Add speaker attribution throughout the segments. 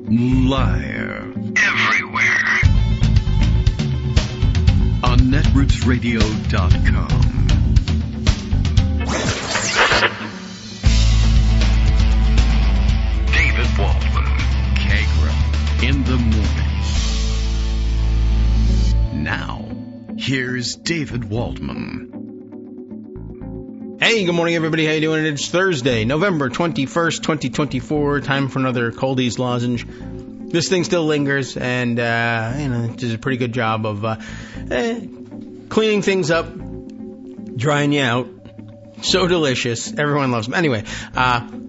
Speaker 1: Liar. Everywhere. On netrootsradio.com. David Waldman. Kagro. In the morning. Now, here's David Waldman.
Speaker 2: Hey, good morning, everybody. How you doing? It's Thursday, November 21st, 2024. Time for another Coldy's lozenge. This thing still lingers, and, it does a pretty good job of cleaning things up, drying you out. So delicious. Everyone loves them. Anyway,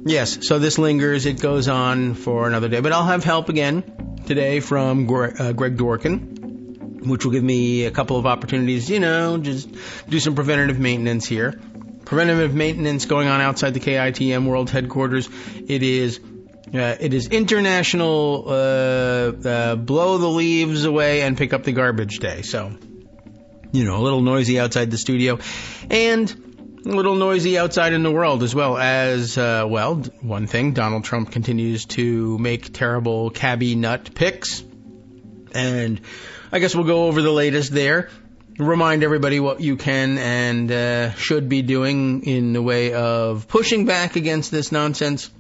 Speaker 2: yes, so this lingers. It goes on for another day. But I'll have help again today from Greg Dworkin, which will give me a couple of opportunities, just do some preventative maintenance here. Preventative maintenance going on outside the KITM World Headquarters. It is International Blow the Leaves Away and Pick Up the Garbage Day. So, a little noisy outside the studio, and a little noisy outside in the world as well as, one thing, Donald Trump continues to make terrible cabi-nut picks, and I guess we'll go over the latest there. Remind everybody what you can and should be doing in the way of pushing back against this nonsense.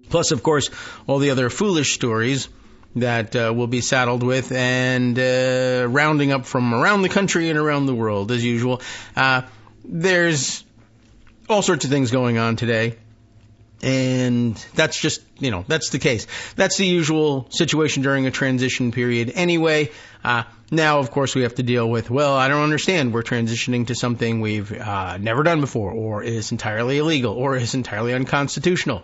Speaker 2: Plus, of course, all the other foolish stories that we'll be saddled with and rounding up from around the country and around the world, as usual. There's all sorts of things going on today. And that's just, that's the case. That's the usual situation during a transition period anyway. Now, of course, we have to deal with, I don't understand. We're transitioning to something we've never done before, or is entirely illegal, or is entirely unconstitutional.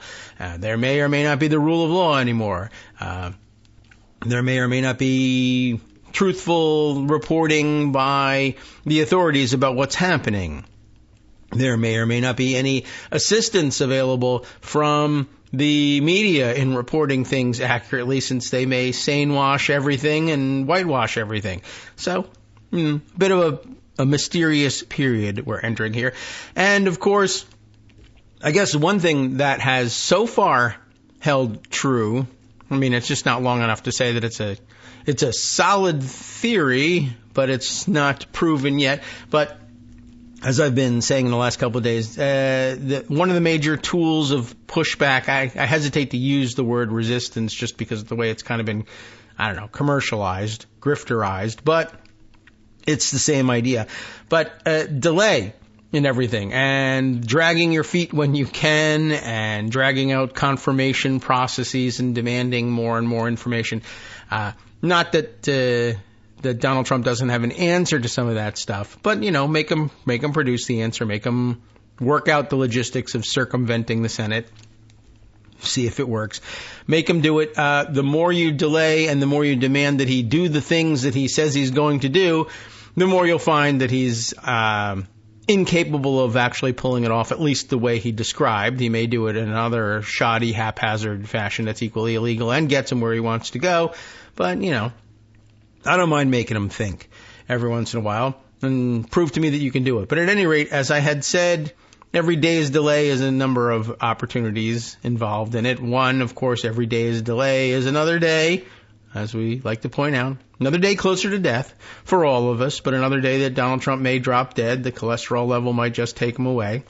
Speaker 2: There may or may not be the rule of law anymore. There may or may not be truthful reporting by the authorities about what's happening. There may or may not be any assistance available from the media in reporting things accurately, since they may sane-wash everything and whitewash everything. So, bit of a mysterious period we're entering here. And, of course, I guess one thing that has so far held true, it's just not long enough to say that it's a solid theory, but it's not proven yet. But as I've been saying in the last couple of days, one of the major tools of pushback, I hesitate to use the word resistance just because of the way it's kind of been, commercialized, grifterized, but it's the same idea. But delay in everything, and dragging your feet when you can, and dragging out confirmation processes and demanding more and more information. Not that Donald Trump doesn't have an answer to some of that stuff, but, make him produce the answer, make him work out the logistics of circumventing the Senate, see if it works, make him do it. The more you delay and the more you demand that he do the things that he says he's going to do, the more you'll find that he's incapable of actually pulling it off, at least the way he described. He may do it in another shoddy, haphazard fashion that's equally illegal and gets him where he wants to go, but, I don't mind making them think every once in a while and prove to me that you can do it. But at any rate, as I had said, every day's delay is a number of opportunities involved in it. One, of course, every day's delay is another day, as we like to point out, another day closer to death for all of us, but another day that Donald Trump may drop dead. The cholesterol level might just take him away.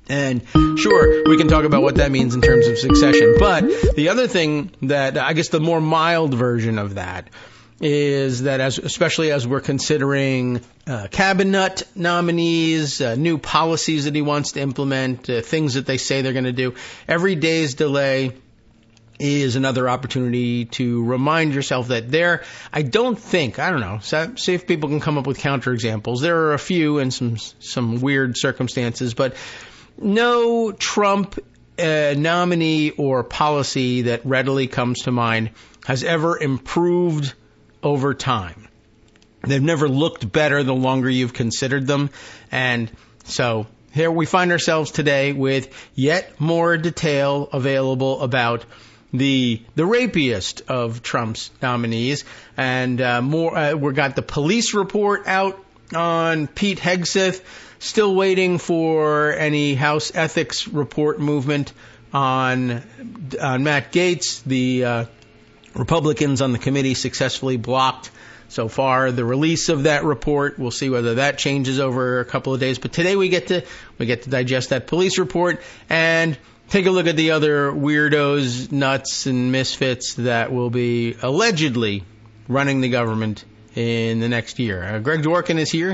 Speaker 2: And sure, we can talk about what that means in terms of succession. But the other thing that, I guess the more mild version of that, is that especially as we're considering cabinet nominees, new policies that he wants to implement, things that they say they're going to do, every day's delay is another opportunity to remind yourself that see if people can come up with counterexamples. There are a few in some weird circumstances, but no Trump nominee or policy that readily comes to mind has ever improved over time. They've never looked better the longer you've considered them. And so here we find ourselves today with yet more detail available about the rapiest of Trump's nominees. And we got the police report out on Pete Hegseth, still waiting for any House ethics report movement on Matt Gaetz, the Republicans on the committee successfully blocked so far the release of that report. We'll see whether that changes over a couple of days. But today we get to digest that police report and take a look at the other weirdos, nuts, and misfits that will be allegedly running the government in the next year. Greg Dworkin is here.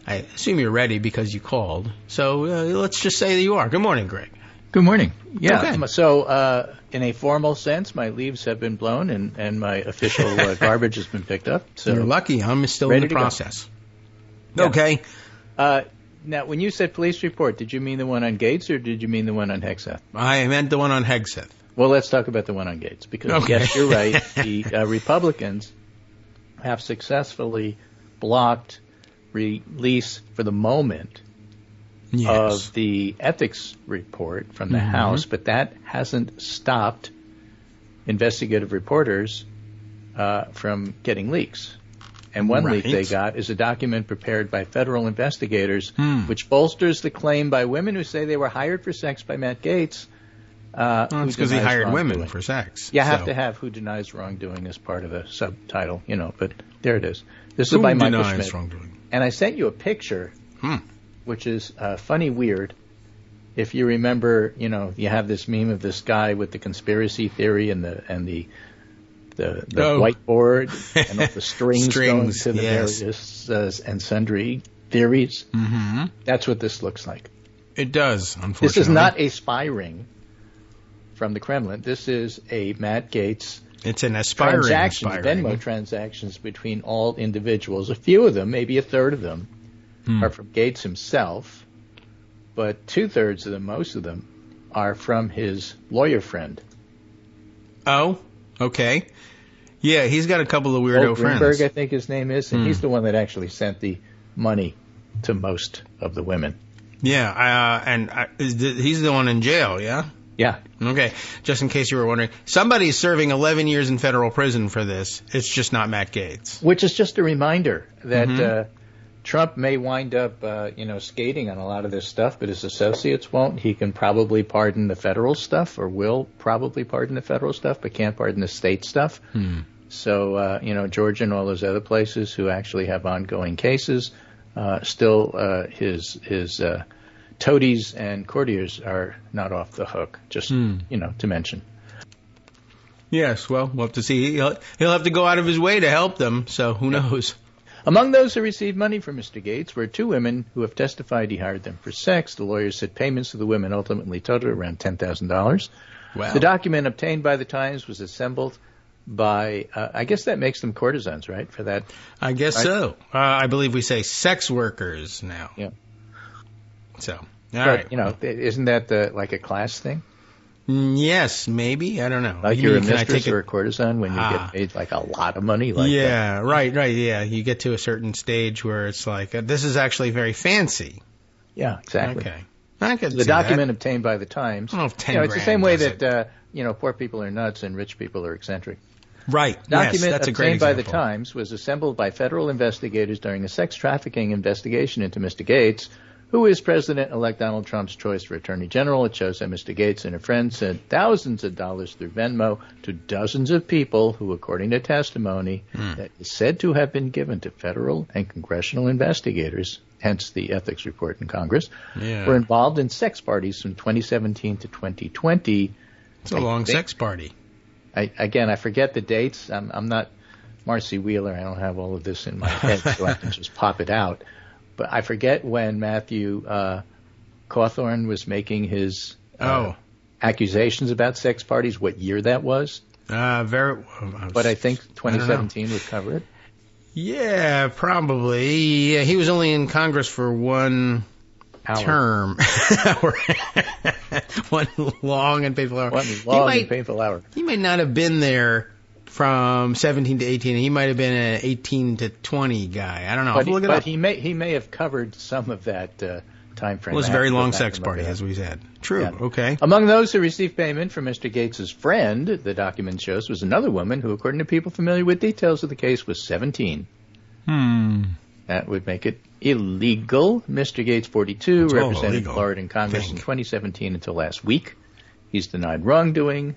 Speaker 2: I assume you're ready because you called. So let's just say that you are. Good morning, Greg.
Speaker 3: Good morning. Yeah.
Speaker 2: Okay.
Speaker 3: So, in a formal sense, my leaves have been blown and my official garbage has been picked up. So
Speaker 2: you're lucky. I'm still in the process.
Speaker 3: Yeah.
Speaker 2: Okay.
Speaker 3: Now, when you said police report, did you mean the one on Gaetz or did you mean the one on Hegseth?
Speaker 2: I meant the one on Hegseth.
Speaker 3: Well, let's talk about the one on Gaetz because, yes, you're right. The Republicans have successfully blocked release for the moment of the ethics report from the House, but that hasn't stopped investigative reporters from getting leaks. And one leak they got is a document prepared by federal investigators, which bolsters the claim by women who say they were hired for sex by Matt Gaetz.
Speaker 2: It's because he hired women for sex.
Speaker 3: You have to have who denies wrongdoing as part of the subtitle, but there it is. This is by Michael Schmidt.
Speaker 2: Wrongdoing?
Speaker 3: And I sent you a picture, which is funny weird. If you remember, you have this meme of this guy with the conspiracy theory and the whiteboard and all the strings going to the various and sundry theories. Mm-hmm. That's what this looks like.
Speaker 2: It does, unfortunately.
Speaker 3: This is not a spy ring from the Kremlin. This is a Matt Gaetz.
Speaker 2: It's an aspiring
Speaker 3: Venmo transactions between all individuals. A few of them, maybe a third of them, are from Gaetz himself, but 2/3 of them, most of them, are from his lawyer friend.
Speaker 2: Oh, okay. Yeah, he's got a couple of weirdo friends.
Speaker 3: Greenberg, I think his name is, and he's the one that actually sent the money to most of the women.
Speaker 2: Yeah, he's the one in jail, yeah?
Speaker 3: Yeah.
Speaker 2: Okay, just in case you were wondering. Somebody's serving 11 years in federal prison for this. It's just not Matt Gaetz.
Speaker 3: Which is just a reminder that Trump may wind up, skating on a lot of this stuff, but his associates won't. He can probably pardon the federal stuff, or will probably pardon the federal stuff, but can't pardon the state stuff. So, Georgia and all those other places who actually have ongoing cases, still his toadies and courtiers are not off the hook, just, to mention.
Speaker 2: Yes, well, we'll have to see. He'll have to go out of his way to help them, so who knows?
Speaker 3: Among those who received money from Mr. Gaetz were 2 women who have testified he hired them for sex. The lawyers said payments to the women ultimately totaled around $10,000.
Speaker 2: Wow.
Speaker 3: The document obtained by the Times was assembled by, I guess that makes them courtesans, right, for that?
Speaker 2: I guess so. I believe we say sex workers now.
Speaker 3: Yeah.
Speaker 2: So, all
Speaker 3: right.
Speaker 2: Isn't
Speaker 3: that like a class thing?
Speaker 2: Yes, maybe. I don't know.
Speaker 3: Like you're a mistress or a courtesan when you get paid like a lot of money like that.
Speaker 2: Right. Yeah, you get to a certain stage where it's like, this is actually very fancy.
Speaker 3: Yeah, exactly.
Speaker 2: Okay. I could
Speaker 3: the
Speaker 2: see
Speaker 3: document
Speaker 2: that.
Speaker 3: obtained by the Times.
Speaker 2: I don't know if 10
Speaker 3: it's the same way
Speaker 2: grand
Speaker 3: that, poor people are nuts and rich people are eccentric.
Speaker 2: Right.
Speaker 3: Document
Speaker 2: that's a great
Speaker 3: obtained by
Speaker 2: example.
Speaker 3: the Times was assembled by federal investigators during a sex trafficking investigation into Mr. Gaetz, who is President-elect Donald Trump's choice for Attorney General. It shows that Mr. Gaetz and a friend sent thousands of dollars through Venmo to dozens of people who, according to testimony, that is said to have been given to federal and congressional investigators, hence the ethics report in Congress, were involved in sex parties from 2017 to 2020.
Speaker 2: It's a long sex party.
Speaker 3: I forget the dates. I'm not Marcy Wheeler. I don't have all of this in my head, so I can just pop it out. But I forget when Matthew Cawthorn was making his accusations about sex parties, what year that was. But I think 2017 would cover it.
Speaker 2: Yeah, probably. Yeah, he was only in Congress for one term. One long and painful hour.
Speaker 3: Painful hour.
Speaker 2: He might not have been there from 17 to 18. He might have been an 18 to 20 guy. I don't know.
Speaker 3: But he may have covered some of that time frame.
Speaker 2: It was a very long sex party, as we said. True. Yeah. Okay.
Speaker 3: Among those who received payment from Mr. Gaetz's friend, the document shows, was another woman who, according to people familiar with details of the case, was 17. That would make it illegal. Mr. Gaetz, 42, represented Florida in Congress in 2017 until last week. He's denied wrongdoing.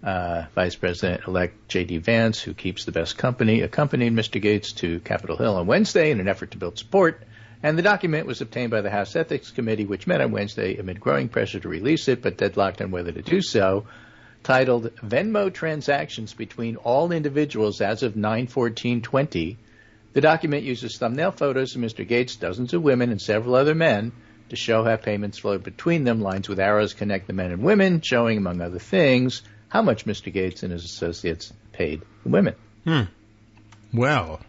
Speaker 3: Vice President-elect J.D. Vance, who keeps the best company, accompanied Mr. Gaetz to Capitol Hill on Wednesday in an effort to build support. And the document was obtained by the House Ethics Committee, which met on Wednesday amid growing pressure to release it, but deadlocked on whether to do so. Titled Venmo Transactions Between All Individuals as of 9/14/20, the document uses thumbnail photos of Mr. Gaetz, dozens of women, and several other men to show how payments flowed between them. Lines with arrows connect the men and women, showing, among other things, how much Mr. Gaetz and his associates paid the women.
Speaker 2: Well,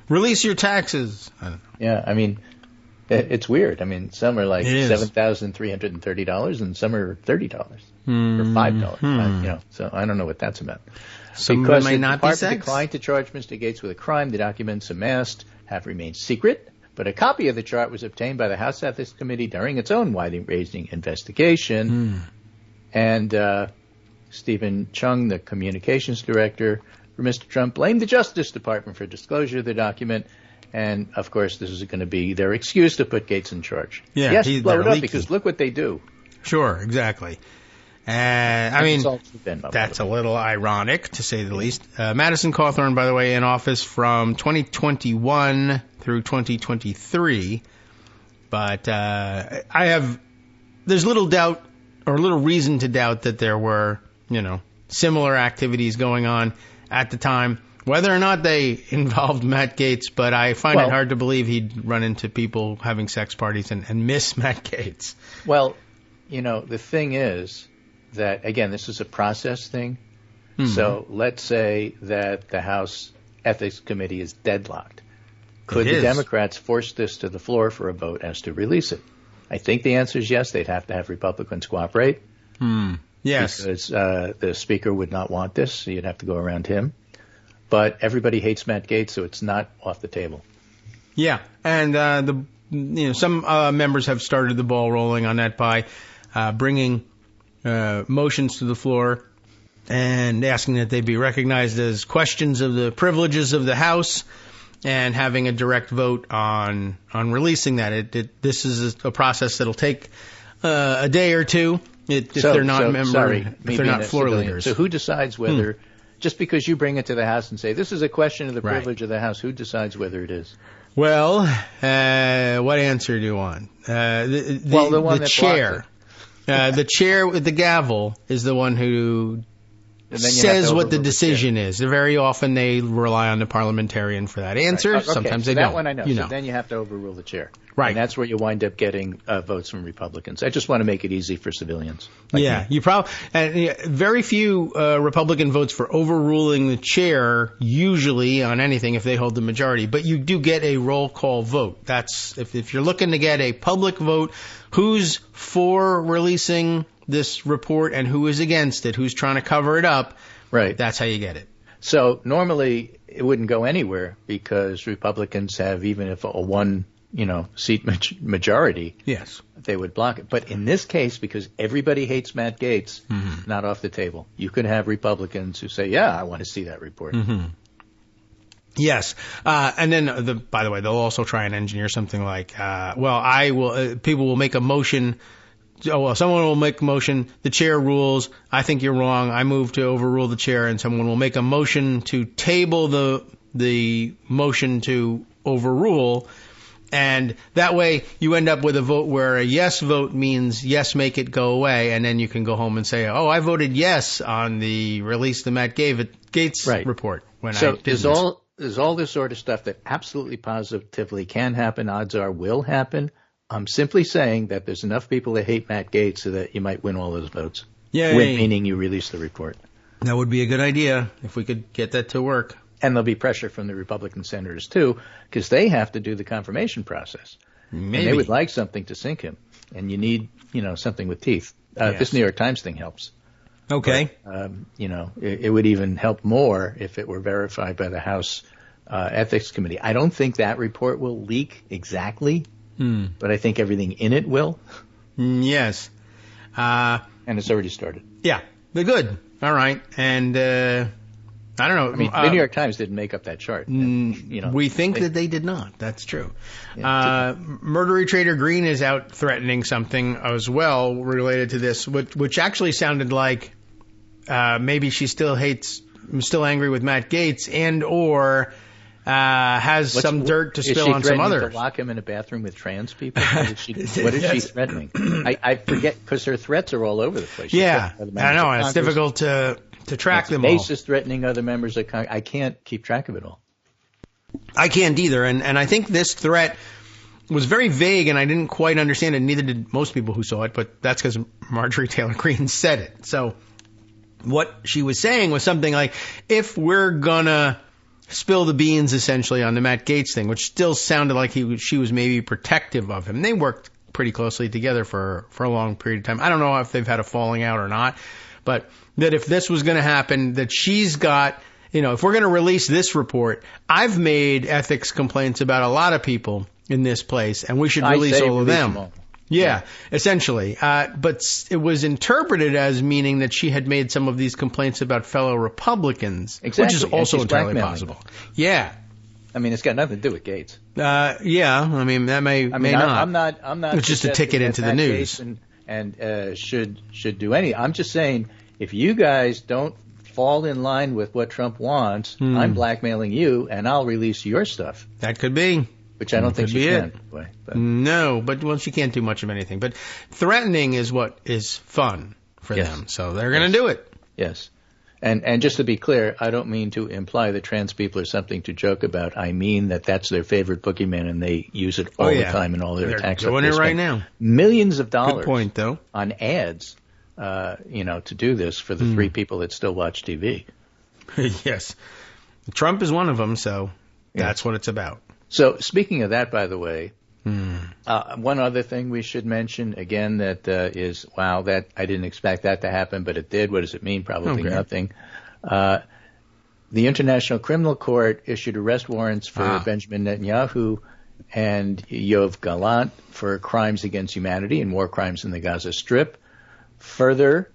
Speaker 2: release your taxes. I don't know.
Speaker 3: Yeah, I mean, it's weird. I mean, some are like $7,330 and some are $30 or $5. So I don't know what that's about.
Speaker 2: Some
Speaker 3: because
Speaker 2: may not be
Speaker 3: the
Speaker 2: sex.
Speaker 3: Department declined to charge Mr. Gaetz with a crime, the documents amassed have remained secret. But a copy of the chart was obtained by the House Ethics Committee during its own wide-ranging investigation. And Stephen Chung, the communications director for Mr. Trump, blamed the Justice Department for disclosure of the document. And, of course, this is going to be their excuse to put Gaetz in charge.
Speaker 2: Yeah,
Speaker 3: yes, blow it up
Speaker 2: leaky.
Speaker 3: because look what they do.
Speaker 2: Sure, exactly. I mean, that's a little ironic, to say the least. Madison Cawthorn, by the way, in office from 2021 through 2023. But there's little doubt or little reason to doubt that there were, similar activities going on at the time. Whether or not they involved Matt Gaetz, but I find it hard to believe he'd run into people having sex parties and miss Matt Gaetz.
Speaker 3: Well, the thing is that, again, this is a process thing. So let's say that the House Ethics Committee is deadlocked. Could the Democrats force this to the floor for a vote as to release it? I think the answer is yes. They'd have to have Republicans cooperate.
Speaker 2: Yes.
Speaker 3: Because the Speaker would not want this, so you'd have to go around him. But everybody hates Matt Gaetz, so it's not off the table.
Speaker 2: Yeah, and some members have started the ball rolling on that by bringing motions to the floor and asking that they be recognized as questions of the privileges of the House and having a direct vote on releasing that. This is a process that'll take a day or two if they're not floor leaders.
Speaker 3: So who decides whether? Just because you bring it to the House and say, this is a question of the privilege of the House, who decides whether it is?
Speaker 2: Well, what answer do you want? The chair. The chair with the gavel is the one who says what the decision is. Very often they rely on the parliamentarian for that answer.
Speaker 3: Right. Okay.
Speaker 2: Sometimes
Speaker 3: so
Speaker 2: they
Speaker 3: that
Speaker 2: don't.
Speaker 3: One I know. So then you have to overrule the chair.
Speaker 2: Right.
Speaker 3: And that's where you wind up getting votes from Republicans. I just want to make it easy for civilians.
Speaker 2: You probably very few Republican votes for overruling the chair usually on anything if they hold the majority. But you do get a roll call vote. That's if you're looking to get a public vote, who's for releasing this report and who is against it, who's trying to cover it up.
Speaker 3: Right.
Speaker 2: That's how you get it.
Speaker 3: So normally it wouldn't go anywhere because Republicans have, even if a one seat majority,
Speaker 2: yes,
Speaker 3: they would block it. But in this case, because everybody hates Matt Gaetz, not off the table. You could have Republicans who say, yeah, I want to see that report.
Speaker 2: Yes. And then, by the way, they'll also try and engineer something like, people will make a motion. Someone will make a motion. The chair rules. I think you're wrong. I move to overrule the chair, and someone will make a motion to table the motion to overrule. And that way you end up with a vote where a yes vote means yes, make it go away. And then you can go home and say, I voted yes on the release the Matt Gaetz report.
Speaker 3: There's all this sort of stuff that absolutely positively can happen. Odds are will happen. I'm simply saying that there's enough people that hate Matt Gaetz so that you might win all those votes. Meaning you release the report.
Speaker 2: That would be a good idea if we could get that to work.
Speaker 3: And there'll be pressure from the Republican senators, too, because they have to do the confirmation process.
Speaker 2: Maybe.
Speaker 3: And they would like something to sink him. And you need, something with teeth. This New York Times thing helps.
Speaker 2: Okay.
Speaker 3: But, it would even help more if it were verified by the House Ethics Committee. I don't think that report will leak exactly, but I think everything in it will.
Speaker 2: Yes.
Speaker 3: And it's already started.
Speaker 2: Yeah. They're good. All right. And I don't know.
Speaker 3: I mean, the New York Times didn't make up that chart.
Speaker 2: We think that they did not. That's true. Marjorie Taylor Greene is out threatening something as well related to this, which actually sounded like maybe she still angry with Matt Gaetz and or has some dirt to spill on some others.
Speaker 3: Is she threatening to lock him in a bathroom with trans people? What is she threatening? I forget, because her threats are all over the place.
Speaker 2: Yeah, I know. It's difficult to track them all.
Speaker 3: Gaetz is threatening other members of Congress. I can't keep track of it all.
Speaker 2: I can't either. And I think this threat was very vague, and I didn't quite understand it. Neither did most people who saw it, but that's because Marjorie Taylor Greene said it. So what she was saying was something like, if we're going to spill the beans, essentially, on the Matt Gaetz thing, which still sounded like she was maybe protective of him. They worked pretty closely together for a long period of time. I don't know if they've had a falling out or not, but that if this was going to happen, that she's got, if we're going to release this report, I've made ethics complaints about a lot of people in this place, and we should release all of them. Yeah, essentially. But it was interpreted as meaning that she had made some of these complaints about fellow Republicans, which is also entirely possible. Yeah.
Speaker 3: I mean, it's got nothing to do with Gaetz.
Speaker 2: Yeah, I mean, that may not. I'm not. It's just a ticket into the news.
Speaker 3: And should do any. I'm just saying, if you guys don't fall in line with what Trump wants, I'm blackmailing you, and I'll release your stuff.
Speaker 2: That could be.
Speaker 3: Which I don't think she can.
Speaker 2: No, but she can't do much of anything. But threatening is what is fun for them, so they're going to do it.
Speaker 3: Yes. And just to be clear, I don't mean to imply that trans people are something to joke about. I mean that that's their favorite boogeyman, and they use it all the time in all their attacks.
Speaker 2: They're doing it right now.
Speaker 3: Millions of dollars.
Speaker 2: Good point, though.
Speaker 3: On ads, to do this for the 3 people that still watch TV.
Speaker 2: Yes. Trump is one of them, so that's what it's about.
Speaker 3: So speaking of that, by the way, one other thing we should mention, again, that is, wow, that I didn't expect that to happen, but it did. What does it mean? Probably nothing. The International Criminal Court issued arrest warrants for Benjamin Netanyahu and Yoav Gallant for crimes against humanity and war crimes in the Gaza Strip, further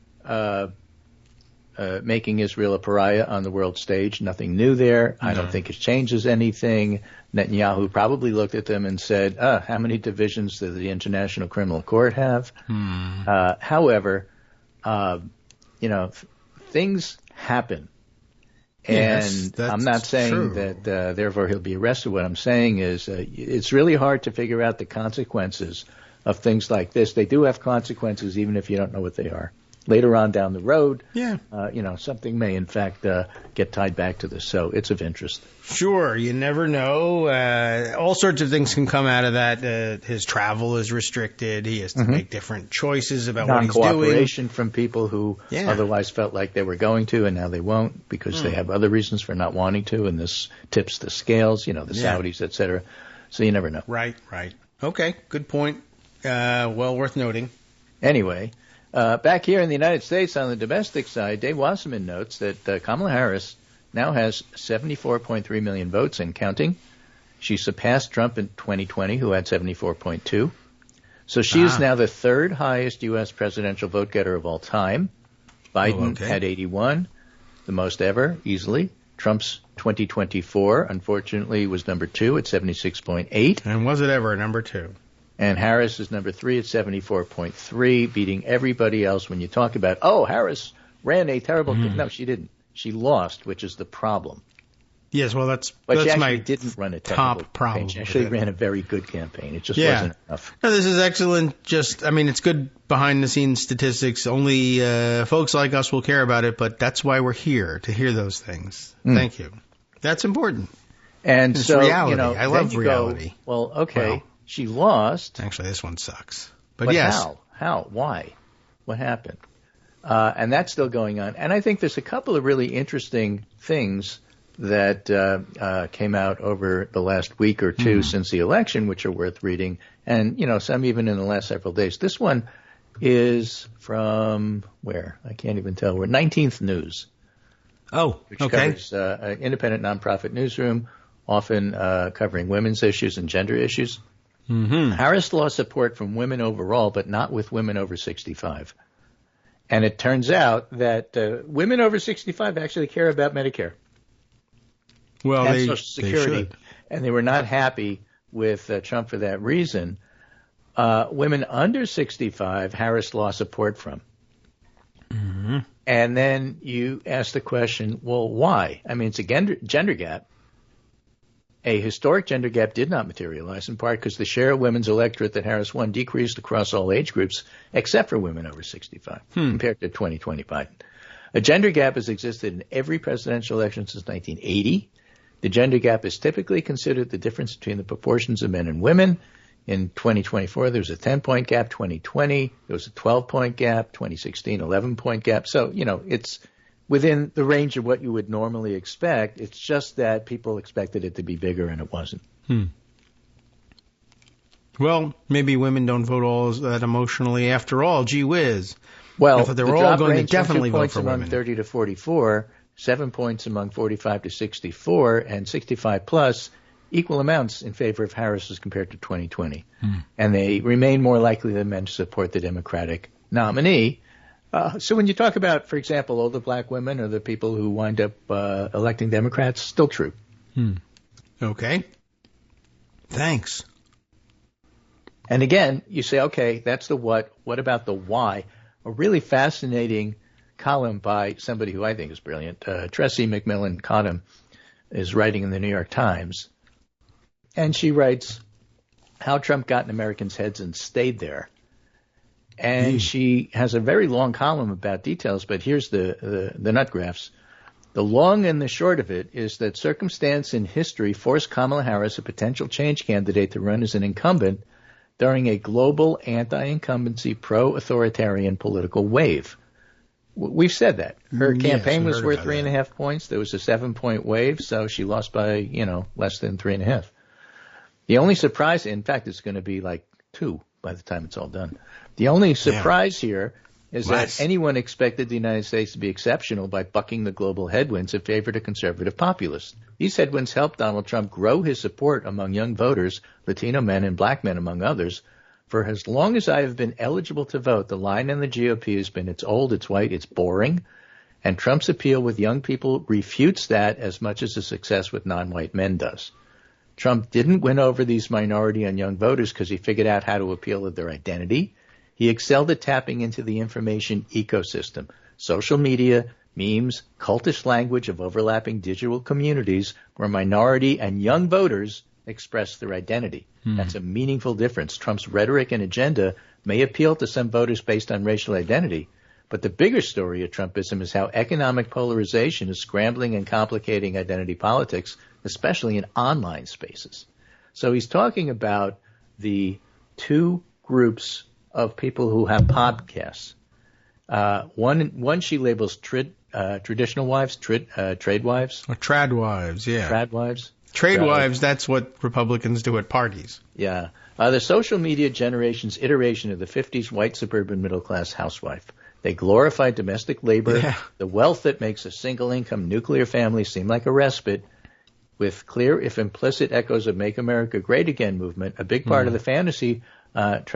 Speaker 3: making Israel a pariah on the world stage. Nothing new there. I don't think it changes anything. Netanyahu probably looked at them and said, how many divisions does the International Criminal Court have? However, things happen. And I'm not saying that therefore he'll be arrested. What I'm saying is it's really hard to figure out the consequences of things like this. They do have consequences even if you don't know what they are. Later on down the road, something may in fact get tied back to this. So it's of interest.
Speaker 2: Sure, you never know. All sorts of things can come out of that. His travel is restricted. He has to make different choices about what he's doing.
Speaker 3: Non-cooperation from people who otherwise felt like they were going to, and now they won't because they have other reasons for not wanting to, and this tips the scales, the Saudis, et cetera. So you never know.
Speaker 2: Right. Okay, good point. Well worth noting.
Speaker 3: Anyway. Back here in the United States on the domestic side, Dave Wasserman notes that Kamala Harris now has 74.3 million votes and counting. She surpassed Trump in 2020, who had 74.2. So she is now the 3rd highest U.S. presidential vote getter of all time. Biden had 81, the most ever, easily. Trump's 2024, unfortunately, was number 2 at 76.8.
Speaker 2: And was it ever number 2?
Speaker 3: And Harris is number 3 at 74.3, beating everybody else. When you talk about, Harris ran a terrible no, she didn't. She lost, which is the problem.
Speaker 2: Yes, well, that's
Speaker 3: my didn't run a
Speaker 2: top problem.
Speaker 3: She actually ran a very good campaign. It just wasn't enough.
Speaker 2: No, this is excellent. It's good behind-the-scenes statistics. Only folks like us will care about it, but that's why we're here, to hear those things. Thank you. That's important.
Speaker 3: And
Speaker 2: it's
Speaker 3: so,
Speaker 2: reality. I love reality.
Speaker 3: Okay. She lost.
Speaker 2: Actually, this one sucks.
Speaker 3: But yes. How? Why? What happened? And that's still going on. And I think there's a couple of really interesting things that came out over the last week or two since the election, which are worth reading. And, some even in the last several days. This one is from where? I can't even tell. We're 19th News. Which covers an independent nonprofit newsroom, often covering women's issues and gender issues. Harris lost support from women overall, but not with women over 65. And it turns out that women over 65 actually care about Medicare.
Speaker 2: Well,
Speaker 3: and Social Security, and they were not happy with Trump for that reason. Women under 65, Harris lost support from.
Speaker 2: Mm-hmm.
Speaker 3: And then you ask the question, well, why? I mean, it's a gender gap. A historic gender gap did not materialize, in part because the share of women's electorate that Harris won decreased across all age groups, except for women over 65, compared to 2020 Biden. A gender gap has existed in every presidential election since 1980. The gender gap is typically considered the difference between the proportions of men and women. In 2024, there was a 10-point gap. 2020, there was a 12-point gap. 2016, 11-point gap. So, it's within the range of what you would normally expect. It's just that people expected it to be bigger, and it wasn't.
Speaker 2: Well, maybe women don't vote all that emotionally after all. Gee whiz.
Speaker 3: Well,
Speaker 2: I thought they were all going to definitely vote for women.
Speaker 3: 2 points among 30 to 44, 7 points among 45 to 64, and 65 plus, equal amounts in favor of Harris as compared to 2020. And they remain more likely than men to support the Democratic nominee. So when you talk about, for example, older black women or the people who wind up electing Democrats, still true.
Speaker 2: Okay. Thanks.
Speaker 3: And again, you say, okay, that's the what. What about the why? A really fascinating column by somebody who I think is brilliant. Tressie McMillan Cottom is writing in the New York Times. And she writes how Trump got in Americans' heads and stayed there. And she has a very long column about details, but here's the nut graphs. The long and the short of it is that circumstance in history forced Kamala Harris, a potential change candidate, to run as an incumbent during a global anti-incumbency, pro-authoritarian political wave. We've said that. Her campaign was worth 3.5 points. There was a 7-point wave, so she lost by, less than 3.5. The only surprise, in fact, it's going to be like 2 by the time it's all done. The only surprise here is that anyone expected the United States to be exceptional by bucking the global headwinds that favored a conservative populist. These headwinds helped Donald Trump grow his support among young voters, Latino men and black men among others. For as long as I have been eligible to vote, the line in the GOP has been it's old, it's white, it's boring. And Trump's appeal with young people refutes that as much as his success with non-white men does. Trump didn't win over these minority and young voters because he figured out how to appeal to their identity. He excelled at tapping into the information ecosystem, social media, memes, cultish language of overlapping digital communities where minority and young voters express their identity. That's a meaningful difference. Trump's rhetoric and agenda may appeal to some voters based on racial identity, but the bigger story of Trumpism is how economic polarization is scrambling and complicating identity politics, especially in online spaces. So he's talking about the two groups of people who have podcasts. One she labels traditional wives, trade wives.
Speaker 2: Or trad wives, yeah.
Speaker 3: Trad wives.
Speaker 2: Trade wives, that's what Republicans do at parties.
Speaker 3: Yeah. The social media generation's iteration of the 50s white suburban middle-class housewife. They glorify domestic labor, the wealth that makes a single-income nuclear family seem like a respite, with clear, if implicit, echoes of Make America Great Again movement. A big part of the fantasy, what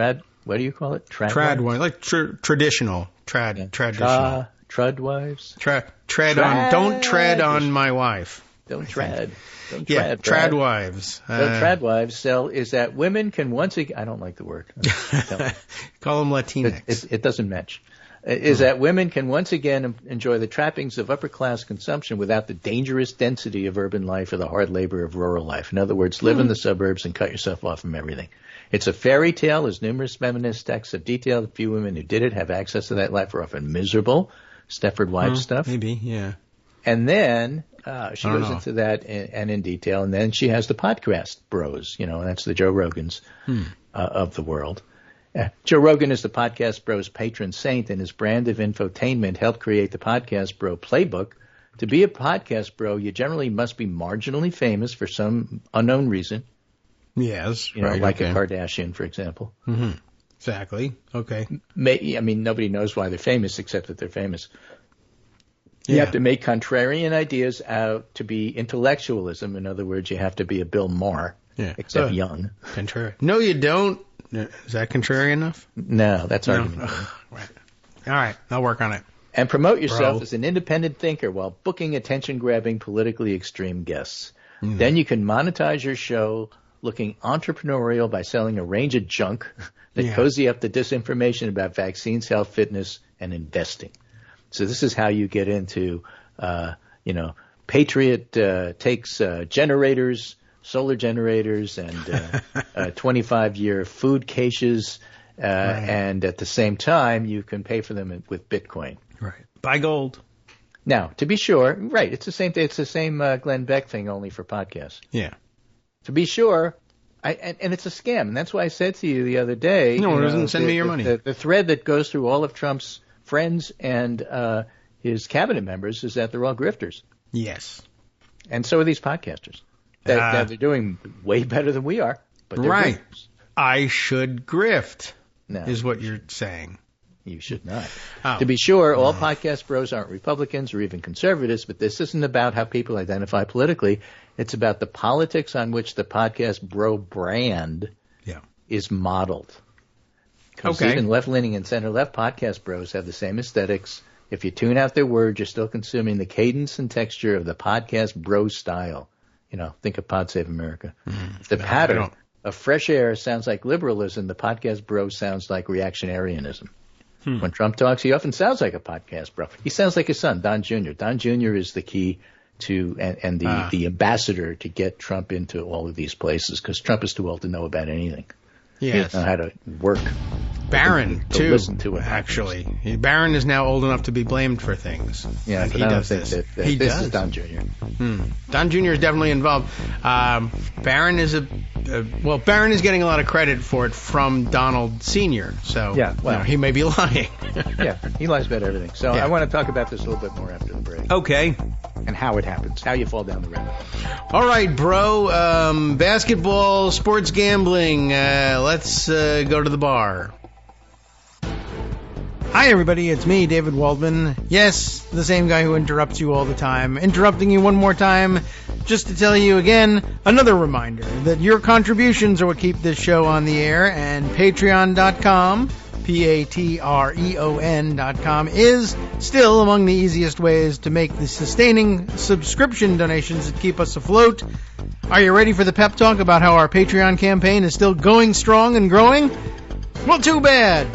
Speaker 3: do you call it?
Speaker 2: Trad wives, like traditional. Traditional.
Speaker 3: Trud wives?
Speaker 2: Don't tread on my wife.
Speaker 3: Don't tread.
Speaker 2: Trad wives.
Speaker 3: Trad wives is that women can once again, I don't like the word.
Speaker 2: Call them Latinx.
Speaker 3: It doesn't match. Is that women can once again enjoy the trappings of upper-class consumption without the dangerous density of urban life or the hard labor of rural life. In other words, live in the suburbs and cut yourself off from everything. It's a fairy tale, as numerous feminist texts have detailed. A few women who did it have access to that life are often miserable. Stepford Wives stuff.
Speaker 2: Maybe, yeah.
Speaker 3: And then she goes into that and in detail. And then she has the podcast bros, and that's the Joe Rogans of the world. Joe Rogan is the Podcast Bro's patron saint, and his brand of infotainment helped create the Podcast Bro playbook. To be a Podcast Bro, you generally must be marginally famous for some unknown reason.
Speaker 2: Yes,
Speaker 3: a Kardashian, for example.
Speaker 2: Mm-hmm. Exactly. Okay.
Speaker 3: Nobody knows why they're famous except that they're famous. You have to make contrarian ideas out to be intellectualism. In other words, you have to be a Bill Maher, except young.
Speaker 2: Contrary. No, you don't. Is that contrary enough?
Speaker 3: No, that's argument.
Speaker 2: Right. All right, I'll work on it.
Speaker 3: And promote yourself as an independent thinker while booking attention-grabbing, politically extreme guests. Then you can monetize your show looking entrepreneurial by selling a range of junk that cozy up the disinformation about vaccines, health, fitness, and investing. So this is how you get into, Patriot takes generators, solar generators, and 25-year food caches, and at the same time, you can pay for them with Bitcoin.
Speaker 2: Right. Buy gold.
Speaker 3: Now, to be sure, right, it's the same thing. It's the same Glenn Beck thing, only for podcasts.
Speaker 2: Yeah.
Speaker 3: To be sure, and it's a scam, and that's why I said to you the other day.
Speaker 2: No, it doesn't send me your money.
Speaker 3: The thread that goes through all of Trump's friends and his cabinet members is that they're all grifters.
Speaker 2: Yes.
Speaker 3: And so are these podcasters. They're doing way better than we are, but they're grifters.
Speaker 2: I should grift, is what you're saying.
Speaker 3: You should not. To be sure, all podcast bros aren't Republicans or even conservatives, but this isn't about how people identify politically. It's about the politics on which the podcast bro brand is modeled. Because even left-leaning and center-left podcast bros have the same aesthetics. If you tune out their words, you're still consuming the cadence and texture of the podcast bro style. Think of Pod Save America. The pattern of fresh air sounds like liberalism. The podcast bro sounds like reactionarianism. When Trump talks, he often sounds like a podcast bro. He sounds like his son, Don Jr. Don Jr. is the key to and the ambassador to get Trump into all of these places because Trump is too old to know about anything. Yes. He doesn't know how to work.
Speaker 2: Barron,
Speaker 3: to listen to it.
Speaker 2: Actually. Barron is now old enough to be blamed for things.
Speaker 3: Yeah,
Speaker 2: and he does this.
Speaker 3: This is Don Jr.
Speaker 2: Don Jr. is definitely involved. Barron is Barron is getting a lot of credit for it from Donald Sr. So he may be lying.
Speaker 3: He lies about everything. So I want to talk about this a little bit more after the break.
Speaker 2: Okay.
Speaker 3: And how it happens, how you fall down the rabbit hole.
Speaker 2: All right, bro. Basketball, sports gambling. Let's go to the bar. Hi, everybody. It's me, David Waldman. Yes, the same guy who interrupts you all the time. Interrupting you one more time just to tell you again, another reminder that your contributions are what keep this show on the air, and Patreon.com, Patreon.com, is still among the easiest ways to make the sustaining subscription donations that keep us afloat. Are you ready for the pep talk about how our Patreon campaign is still going strong and growing? Well, too bad.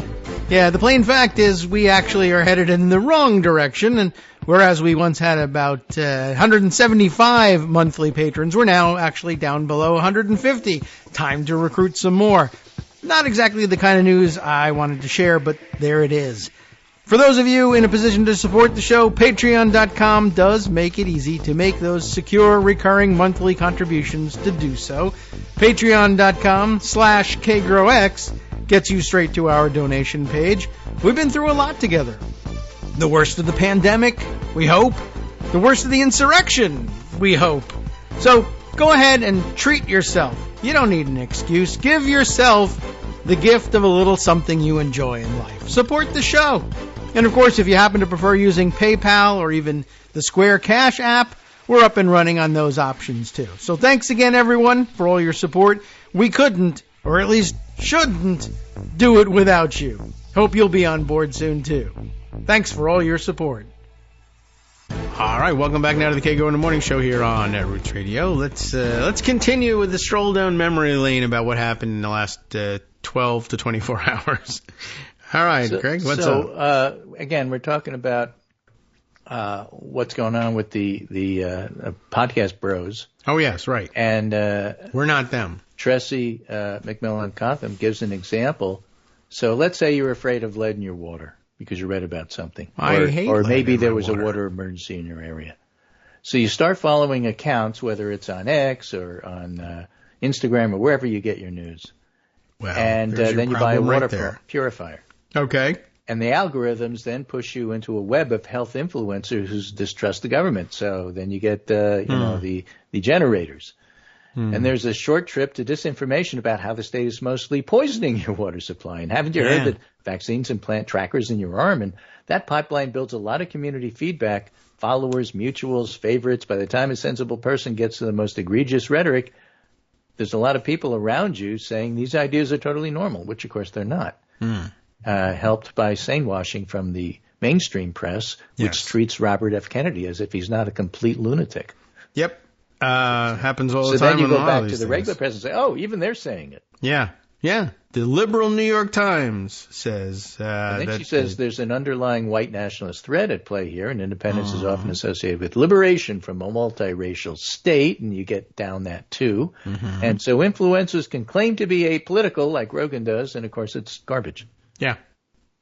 Speaker 2: Yeah, the plain fact is we actually are headed in the wrong direction, and whereas we once had about 175 monthly patrons, we're now actually down below 150. Time to recruit some more. Not exactly the kind of news I wanted to share, but there it is. For those of you in a position to support the show, Patreon.com does make it easy to make those secure, recurring monthly contributions to do so. Patreon.com/KagroX gets you straight to our donation page. We've been through a lot together. The worst of the pandemic, we hope. The worst of the insurrection, we hope. So go ahead and treat yourself. You don't need an excuse. Give yourself the gift of a little something you enjoy in life. Support the show. And of course, if you happen to prefer using PayPal or even the Square Cash app, we're up and running on those options too. So thanks again, everyone, for all your support. We couldn't, or at least shouldn't, do it without you. Hope you'll be on board soon too. Thanks for all your support. All right, welcome back now to the Kagro in the Morning Show here on Roots Radio. Let's continue with the stroll down memory lane about what happened in the last 12 to 24 hours. All right, Greg, what's up?
Speaker 3: Again, we're talking about what's going on with the podcast bros.
Speaker 2: Oh, yes, right.
Speaker 3: And
Speaker 2: we're not them.
Speaker 3: Tressie McMillan Cotham gives an example. So let's say you're afraid of lead in your water because you read about something. Or maybe there was a water emergency in your area. So you start following accounts, whether it's on X or on Instagram or wherever you get your news.
Speaker 2: Well,
Speaker 3: and then you buy a water purifier.
Speaker 2: Okay.
Speaker 3: And the algorithms then push you into a web of health influencers who distrust the government. So then you get, the generators. And there's a short trip to disinformation about how the state is mostly poisoning your water supply. And haven't you heard that vaccines implant trackers in your arm? And that pipeline builds a lot of community feedback, followers, mutuals, favorites. By the time a sensible person gets to the most egregious rhetoric, there's a lot of people around you saying these ideas are totally normal, which, of course, they're not. Helped by sanewashing from the mainstream press, which treats Robert F. Kennedy as if he's not a complete lunatic.
Speaker 2: Yep. Happens all the time.
Speaker 3: So then you
Speaker 2: on
Speaker 3: go
Speaker 2: all
Speaker 3: back
Speaker 2: these
Speaker 3: to the
Speaker 2: things.
Speaker 3: regular press and say, oh, even they're saying it.
Speaker 2: Yeah. The liberal New York Times says
Speaker 3: and then she says there's an underlying white nationalist thread at play here, and independence is often associated with liberation from a multiracial state, and you get down that too. Mm-hmm. And so influencers can claim to be apolitical, like Rogan does, and of course it's garbage.
Speaker 2: Yeah.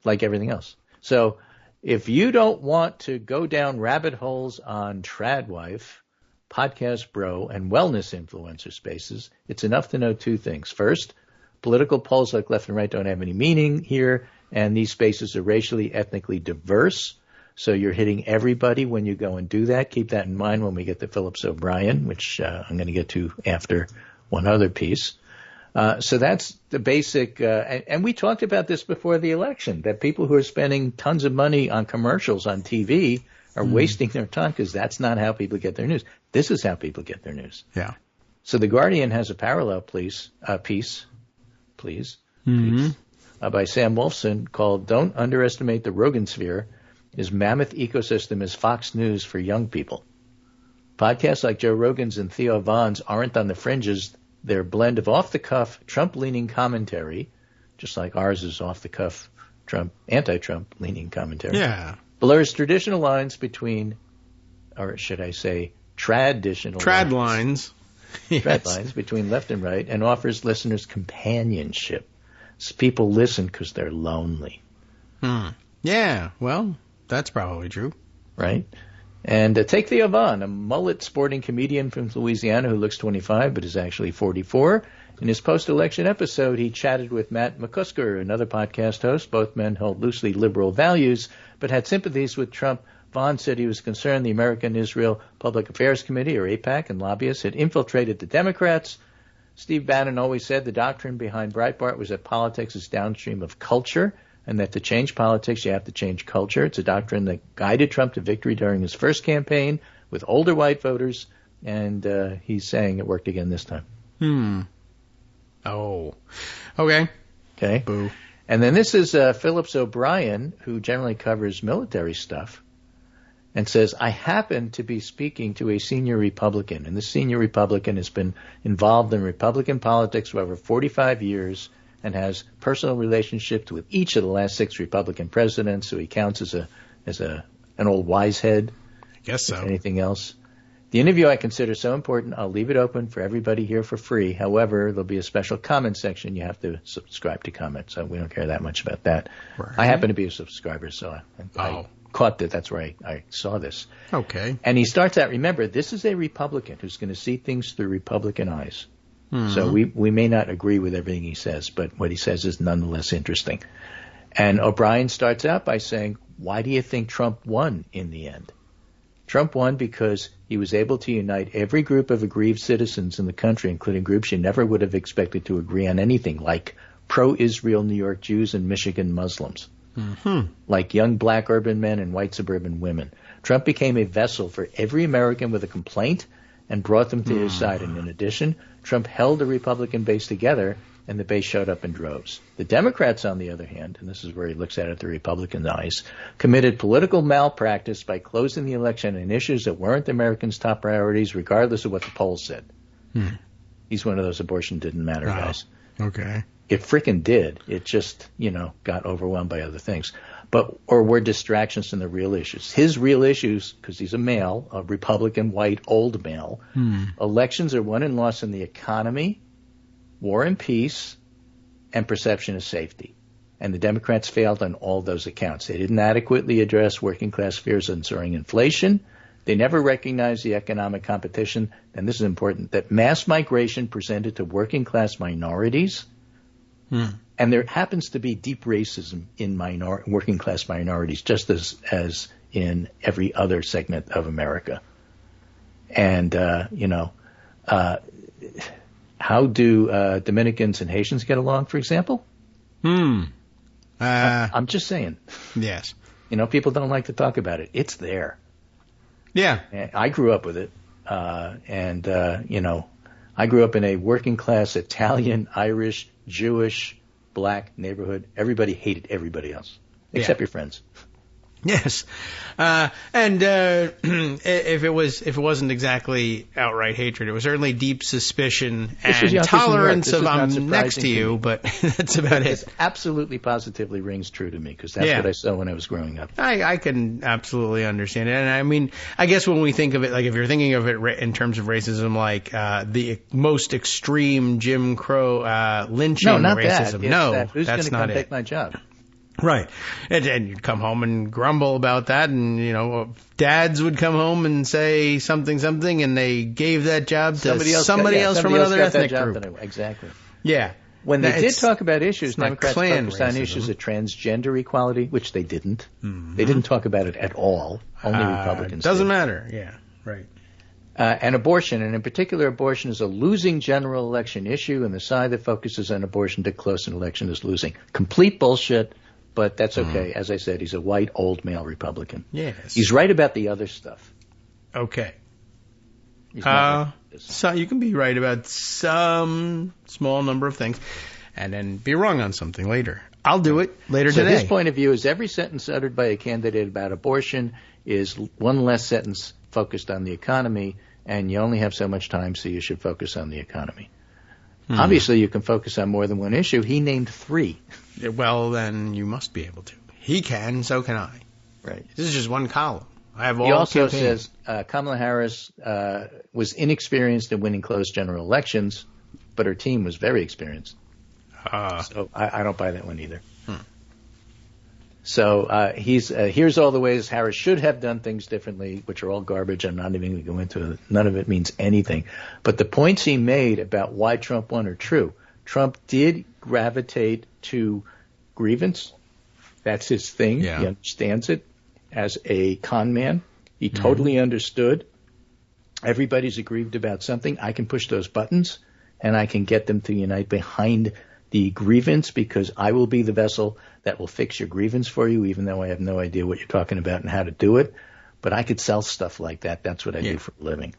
Speaker 3: Like everything else. So if you don't want to go down rabbit holes on Tradwife, Podcast Bro, and wellness influencer spaces, it's enough to know two things. First, political polls like left and right don't have any meaning here, and these spaces are racially, ethnically diverse. So you're hitting everybody when you go and do that. Keep that in mind when we get to Phillips O'Brien, which I'm going to get to after one other piece. So that's the basic, and we talked about this before the election, that people who are spending tons of money on commercials on TV are wasting their time because that's not how people get their news. This is how people get their news.
Speaker 2: Yeah.
Speaker 3: So The Guardian has a parallel piece, by Sam Wolfson called "Don't Underestimate the Rogan Sphere. His Mammoth Ecosystem is Fox News for Young People." Podcasts like Joe Rogan's and Theo Von's aren't on the fringes. Their blend of off-the-cuff, Trump-leaning commentary, just like ours is off-the-cuff, anti-Trump leaning commentary, blurs traditional lines between, or should I say, trad lines. Yes. Trad lines between left and right, and offers listeners companionship. So people listen because they're lonely.
Speaker 2: Yeah, well, that's probably true.
Speaker 3: Right? And take Theo Von, a mullet-sporting comedian from Louisiana who looks 25 but is actually 44. In his post-election episode, he chatted with Matt McCusker, another podcast host. Both men held loosely liberal values but had sympathies with Trump. Vaughn said he was concerned the American Israel Public Affairs Committee, or AIPAC, and lobbyists had infiltrated the Democrats. Steve Bannon always said the doctrine behind Breitbart was that politics is downstream of culture, and that to change politics, you have to change culture. It's a doctrine that guided Trump to victory during his first campaign with older white voters, and he's saying it worked again this time.
Speaker 2: Oh. Okay.
Speaker 3: Boo. And then this is Phillips O'Brien, who generally covers military stuff, and says, I happen to be speaking to a senior Republican, and this senior Republican has been involved in Republican politics for over 45 years and has personal relationships with each of the last 6 Republican presidents, so he counts as an old wise head.
Speaker 2: I guess so.
Speaker 3: If anything else. The interview I consider so important, I'll leave it open for everybody here for free. However, there'll be a special comment section. You have to subscribe to comment, so we don't care that much about that.
Speaker 2: Right.
Speaker 3: I happen to be a subscriber, so I caught that. That's where I saw this.
Speaker 2: Okay.
Speaker 3: And he starts out, remember, this is a Republican who's going to see things through Republican eyes. So we may not agree with everything he says, but what he says is nonetheless interesting. And O'Brien starts out by saying, why do you think Trump won in the end? Trump won because he was able to unite every group of aggrieved citizens in the country, including groups you never would have expected to agree on anything, like pro-Israel New York Jews and Michigan Muslims, like young black urban men and white suburban women. Trump became a vessel for every American with a complaint and brought them to his side. And in addition, Trump held the Republican base together, and the base showed up in droves. The Democrats, on the other hand, and this is where he looks at it through Republican eyes, committed political malpractice by closing the election on issues that weren't the Americans' top priorities, regardless of what the polls said. He's one of those abortion didn't matter guys.
Speaker 2: Okay.
Speaker 3: It frickin' did. It just, got overwhelmed by other things. Or were distractions from the real issues. His real issues, because he's a male, a Republican, white, old male, elections are won and lost in the economy, war and peace, and perception of safety. And the Democrats failed on all those accounts. They didn't adequately address working class fears of soaring inflation. They never recognized the economic competition, and this is important, that mass migration presented to working class minorities. And there happens to be deep racism in working class minorities, just as in every other segment of America. And, how do Dominicans and Haitians get along, for example? I'm just saying.
Speaker 2: Yes.
Speaker 3: People don't like to talk about it. It's there.
Speaker 2: Yeah.
Speaker 3: I grew up with it. I grew up in a working class Italian, Irish, Jewish, black neighborhood. Everybody hated everybody else, except your friends.
Speaker 2: Yes, if it wasn't exactly outright hatred, it was certainly deep suspicion and tolerance of I'm next to you. But that's about it.
Speaker 3: It absolutely, positively rings true to me because that's what I saw when I was growing up.
Speaker 2: I can absolutely understand it, and I mean, I guess when we think of it, like if you're thinking of it in terms of racism, like the most extreme Jim Crow lynching racism.
Speaker 3: Who's going to come take my job?
Speaker 2: Right. And you'd come home and grumble about that, and, dads would come home and say something, and they gave that job to somebody else from another ethnic group.
Speaker 3: Exactly.
Speaker 2: Yeah.
Speaker 3: When they did talk about issues, Democrats focused on issues of transgender equality, which they didn't. Mm-hmm. They didn't talk about it at all. Only Republicans
Speaker 2: doesn't matter. Yeah, right.
Speaker 3: And abortion, and in particular, abortion is a losing general election issue, and the side that focuses on abortion to close an election is losing. Complete bullshit. But that's okay. As I said, he's a white, old male Republican.
Speaker 2: Yes.
Speaker 3: He's right about the other stuff.
Speaker 2: Okay. So you can be right about some small number of things and then be wrong on something later. I'll do it later today.
Speaker 3: So his point of view is every sentence uttered by a candidate about abortion is one less sentence focused on the economy, and you only have so much time, so you should focus on the economy. Obviously, you can focus on more than one issue. He named 3.
Speaker 2: Well, then you must be able to. He can, so can I.
Speaker 3: Right.
Speaker 2: This is just one column. I have all.
Speaker 3: He also says Kamala Harris was inexperienced in winning close general elections, but her team was very experienced. So I don't buy that one either. So here's all the ways Harris should have done things differently, which are all garbage. I'm not even going to go into it. None of it means anything. But the points he made about why Trump won are true. Trump did gravitate to grievance. That's his thing. Yeah. He understands it as a con man. He totally understood. Everybody's aggrieved about something. I can push those buttons, and I can get them to unite behind the grievance because I will be the vessel that will fix your grievance for you, even though I have no idea what you're talking about and how to do it. But I could sell stuff like that. That's what I do for a living.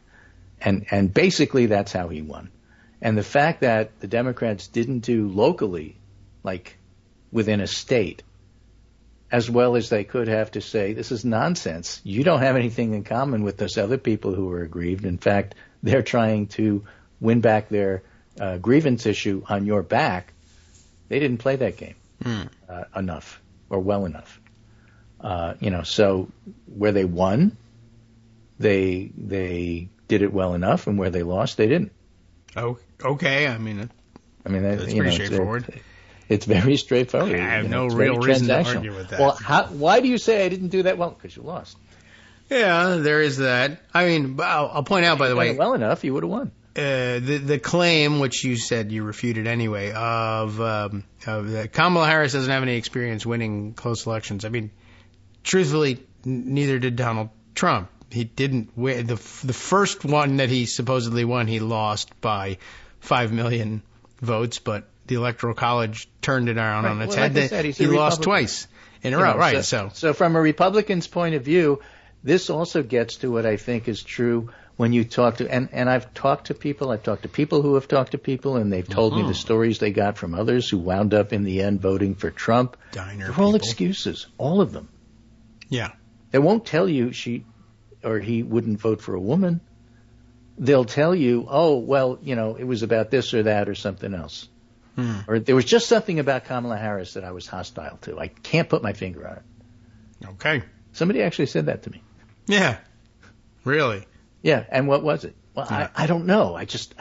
Speaker 3: And basically that's how he won. And the fact that the Democrats didn't do locally, like within a state, as well as they could have to say, this is nonsense. You don't have anything in common with those other people who are aggrieved. In fact, they're trying to win back their grievance issue on your back. They didn't play that game enough or well enough. So where they won, they did it well enough, and where they lost, they didn't.
Speaker 2: Oh, okay. I mean, that's pretty straightforward.
Speaker 3: It's very straightforward.
Speaker 2: I have no real reason to argue with that.
Speaker 3: Well, why do you say I didn't do that well? Because you lost.
Speaker 2: Yeah, there is that. I mean, I'll point out, by the way,
Speaker 3: well enough, you would have won.
Speaker 2: The claim, which you said you refuted anyway, of that Kamala Harris doesn't have any experience winning close elections. I mean, truthfully, neither did Donald Trump. He didn't win. The first one that he supposedly won, he lost by 5 million votes, but the Electoral College turned it around on its head. He lost twice in a row, right?
Speaker 3: So from a Republican's point of view, this also gets to what I think is true when you talk to, and I've talked to people who have talked to people, and they've told me the stories they got from others who wound up in the end voting for Trump. They're all excuses, all of them.
Speaker 2: Yeah.
Speaker 3: They won't tell you she or he wouldn't vote for a woman. They'll tell you, oh, well, it was about this or that or something else. Or there was just something about Kamala Harris that I was hostile to. I can't put my finger on it.
Speaker 2: Okay.
Speaker 3: Somebody actually said that to me.
Speaker 2: Yeah. Really?
Speaker 3: Yeah. And what was it? Well, I don't know. I just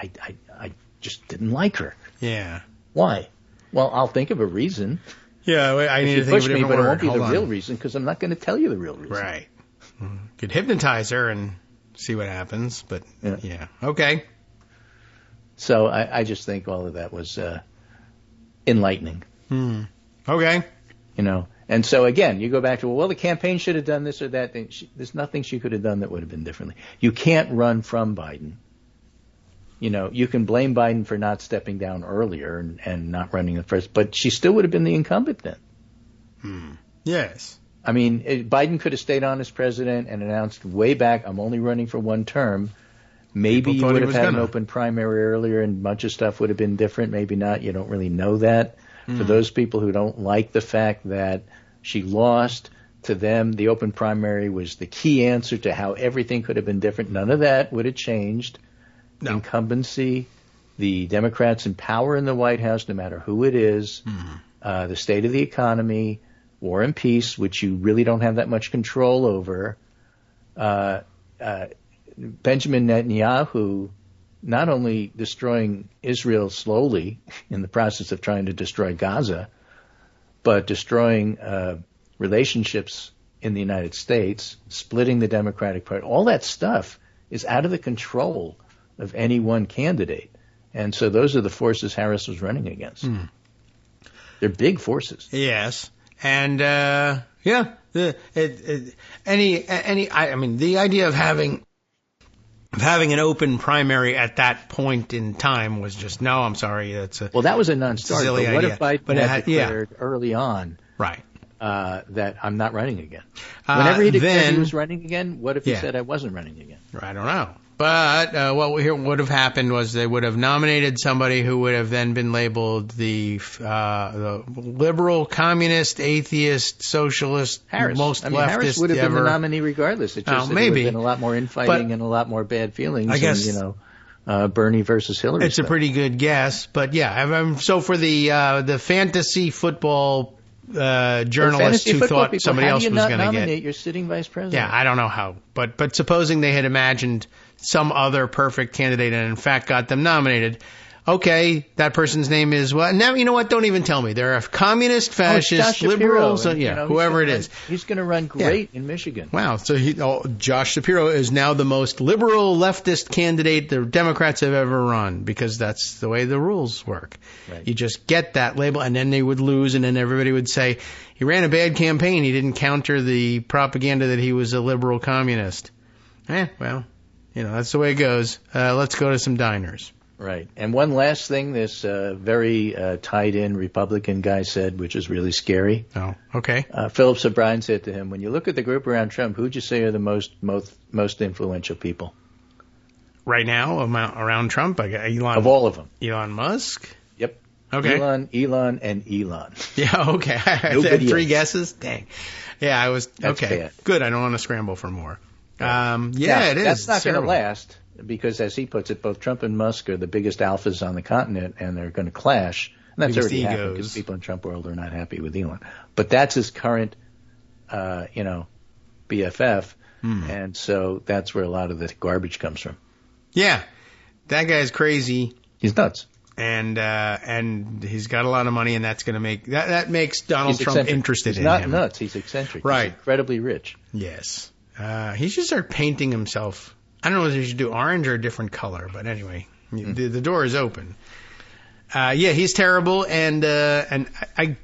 Speaker 3: didn't like her.
Speaker 2: Yeah.
Speaker 3: Why? Well, I'll think of a reason.
Speaker 2: Yeah, I need to think of a different word.
Speaker 3: But it won't be the real reason because I'm not going to tell you the real reason.
Speaker 2: Right. Could hypnotize her and see what happens. But yeah. Okay.
Speaker 3: So I just think all of that was enlightening.
Speaker 2: Okay.
Speaker 3: And so again, you go back to, well, the campaign should have done this or that. There's nothing she could have done that would have been differently. You can't run from Biden. You can blame Biden for not stepping down earlier and not running at first, but she still would have been the incumbent then.
Speaker 2: Yes.
Speaker 3: I mean, Biden could have stayed on as president and announced way back, I'm only running for one term. Maybe you would have had an open primary earlier and a bunch of stuff would have been different. Maybe not. You don't really know that. For those people who don't like the fact that she lost, To them, the open primary was the key answer to how everything could have been different. None of that would have changed. No. Incumbency, the Democrats in power in the White House, no matter who it is, the state of the economy, war and peace, which you really don't have that much control over. Benjamin Netanyahu not only destroying Israel slowly in the process of trying to destroy Gaza, but destroying relationships in the United States, splitting the Democratic Party. All that stuff is out of the control of any one candidate. And so those are the forces Harris was running against. They're big forces.
Speaker 2: Yes. And, the idea of having an open primary at that point in time was just, no, I'm sorry.
Speaker 3: Well, that was a non-starter. But what if Biden had declared early on
Speaker 2: right.
Speaker 3: That I'm not running again? Whenever he declared he was running again, what if he said I wasn't running again?
Speaker 2: I don't know. But what would have happened was they would have nominated somebody who would have then been labeled the liberal, communist, atheist, socialist,
Speaker 3: Harris.
Speaker 2: most leftist
Speaker 3: Harris would have been the nominee regardless. It just
Speaker 2: maybe.
Speaker 3: There would have been a lot more infighting and a lot more bad feelings. I guess, Bernie versus Hillary.
Speaker 2: It's a pretty good guess. But yeah, so for the fantasy football journalists who thought somebody else was going to
Speaker 3: nominate your sitting vice president?
Speaker 2: Yeah, I don't know how. But supposing they had imagined some other perfect candidate and in fact got them nominated. Okay, that person's name is what? Now, you know what? Don't even tell me. They're a communist, fascist, liberal, whoever it is.
Speaker 3: He's going to run great in Michigan.
Speaker 2: Wow. So Josh Shapiro is now the most liberal leftist candidate the Democrats have ever run because that's the way the rules work. Right. You just get that label and then they would lose and then everybody would say, he ran a bad campaign. He didn't counter the propaganda that he was a liberal communist. Well, that's the way it goes. Let's go to some diners.
Speaker 3: Right. And one last thing this very tied-in Republican guy said, which is really scary.
Speaker 2: Oh, okay.
Speaker 3: Phillips O'Brien said to him, when you look at the group around Trump, who'd you say are the most influential people?
Speaker 2: Right now, around Trump? Elon.
Speaker 3: Of all of them.
Speaker 2: Elon Musk?
Speaker 3: Yep.
Speaker 2: Okay.
Speaker 3: Elon, and Elon.
Speaker 2: Yeah, okay. I had 3 guesses? Dang. Yeah, I was...
Speaker 3: That's
Speaker 2: okay.
Speaker 3: Bad.
Speaker 2: Good, I don't want to scramble for more.
Speaker 3: Now,
Speaker 2: it is.
Speaker 3: That's not going to last. Because, as he puts it, both Trump and Musk are the biggest alphas on the continent, and they're going to clash. And that's already happened because people in Trump world are not happy with Elon. But that's his current, BFF, and so that's where a lot of the garbage comes from.
Speaker 2: Yeah, that guy's crazy.
Speaker 3: He's nuts,
Speaker 2: and he's got a lot of money, and that's going to make that makes Donald Trump interested in him.
Speaker 3: He's not nuts. He's eccentric.
Speaker 2: Right,
Speaker 3: he's incredibly rich.
Speaker 2: Yes, he should start painting himself. I don't know whether you should do orange or a different color, but anyway, the door is open. He's terrible, and I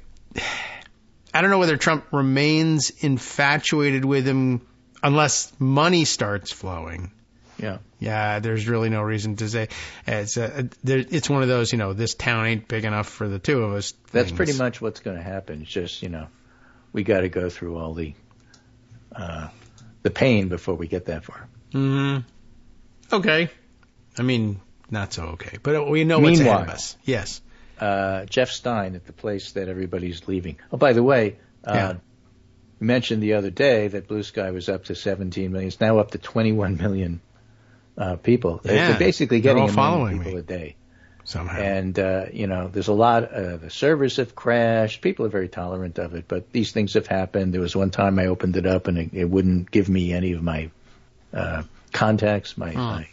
Speaker 2: don't know whether Trump remains infatuated with him unless money starts flowing. Yeah. There's really no reason to say it's one of those. This town ain't big enough for the two of us.
Speaker 3: That's pretty much what's going to happen. It's just we got to go through all the pain before we get that far.
Speaker 2: Mm-hmm. Okay. I mean, not so okay. But we know what's ahead of us. Yes.
Speaker 3: Jeff Stein at the place that everybody's leaving. Oh, by the way, you mentioned the other day that Blue Sky was up to 17 million. It's now up to 21 million people.
Speaker 2: Yeah,
Speaker 3: they're basically getting
Speaker 2: a million
Speaker 3: people a day.
Speaker 2: Somehow.
Speaker 3: And, there's a lot, the servers have crashed. People are very tolerant of it, but these things have happened. There was one time I opened it up and it wouldn't give me any of my contacts, my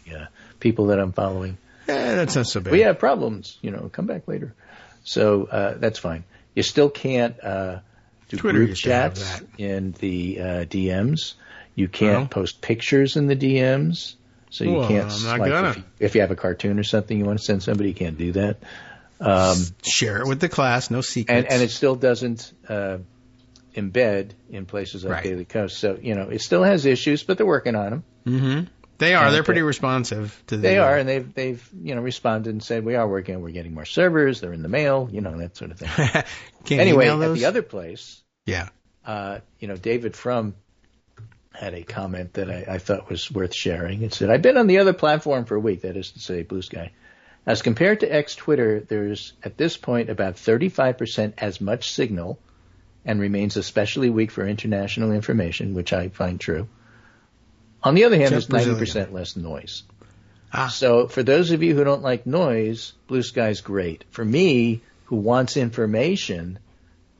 Speaker 3: people that I'm following.
Speaker 2: Yeah, that's not so bad.
Speaker 3: We have problems, come back later. So that's fine. You still can't do
Speaker 2: Twitter
Speaker 3: group chats in the DMs. You can't post pictures in the DMs. So you can't, if you have a cartoon or something you want to send somebody, you can't do that.
Speaker 2: Share it with the class, no secrets.
Speaker 3: And it still doesn't embed in places like Daily Kos. So, it still has issues, but they're working on them.
Speaker 2: Mm-hmm. They are. They're pretty responsive to the...
Speaker 3: They are, and they've responded and said, we are working, we're getting more servers, they're in the mail, that sort of thing. Anyway, at the other place, David Frum had a comment that I thought was worth sharing. It said, I've been on the other platform for a week, that is to say Blue Sky. As compared to X Twitter, there's at this point about 35% as much signal and remains especially weak for international information, which I find true. On the other hand, there's 90% less noise. So for those of you who don't like noise, blue sky's great. For me, who wants information,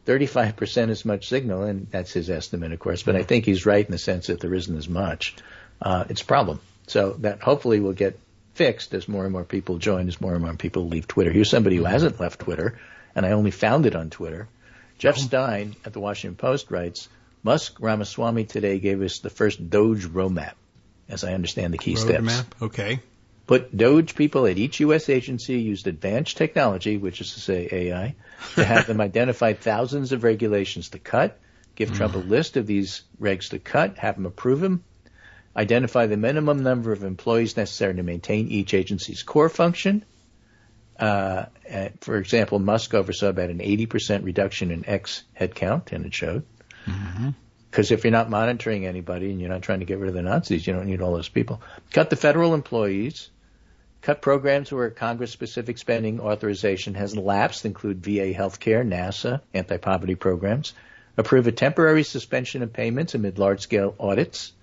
Speaker 3: 35% as much signal, and that's his estimate, of course, but I think he's right in the sense that there isn't as much. It's a problem. So that hopefully will get fixed as more and more people join, as more and more people leave Twitter. Here's somebody who hasn't left Twitter, and I only found it on Twitter. Jeff Stein at the Washington Post writes, Musk Ramaswamy today gave us the first Doge roadmap, as I understand the key steps.
Speaker 2: Roadmap, okay.
Speaker 3: But Doge people at each U.S. agency used advanced technology, which is to say AI, to have them identify thousands of regulations to cut, give Trump a list of these regs to cut, have him approve them, identify the minimum number of employees necessary to maintain each agency's core function. For example, Musk oversaw about an 80% reduction in X headcount, and it showed. Because if you're not monitoring anybody and you're not trying to get rid of the Nazis, you don't need all those people. Cut the federal employees. Cut programs where Congress-specific spending authorization has lapsed, include VA healthcare, NASA, anti-poverty programs. Approve a temporary suspension of payments amid large-scale audits.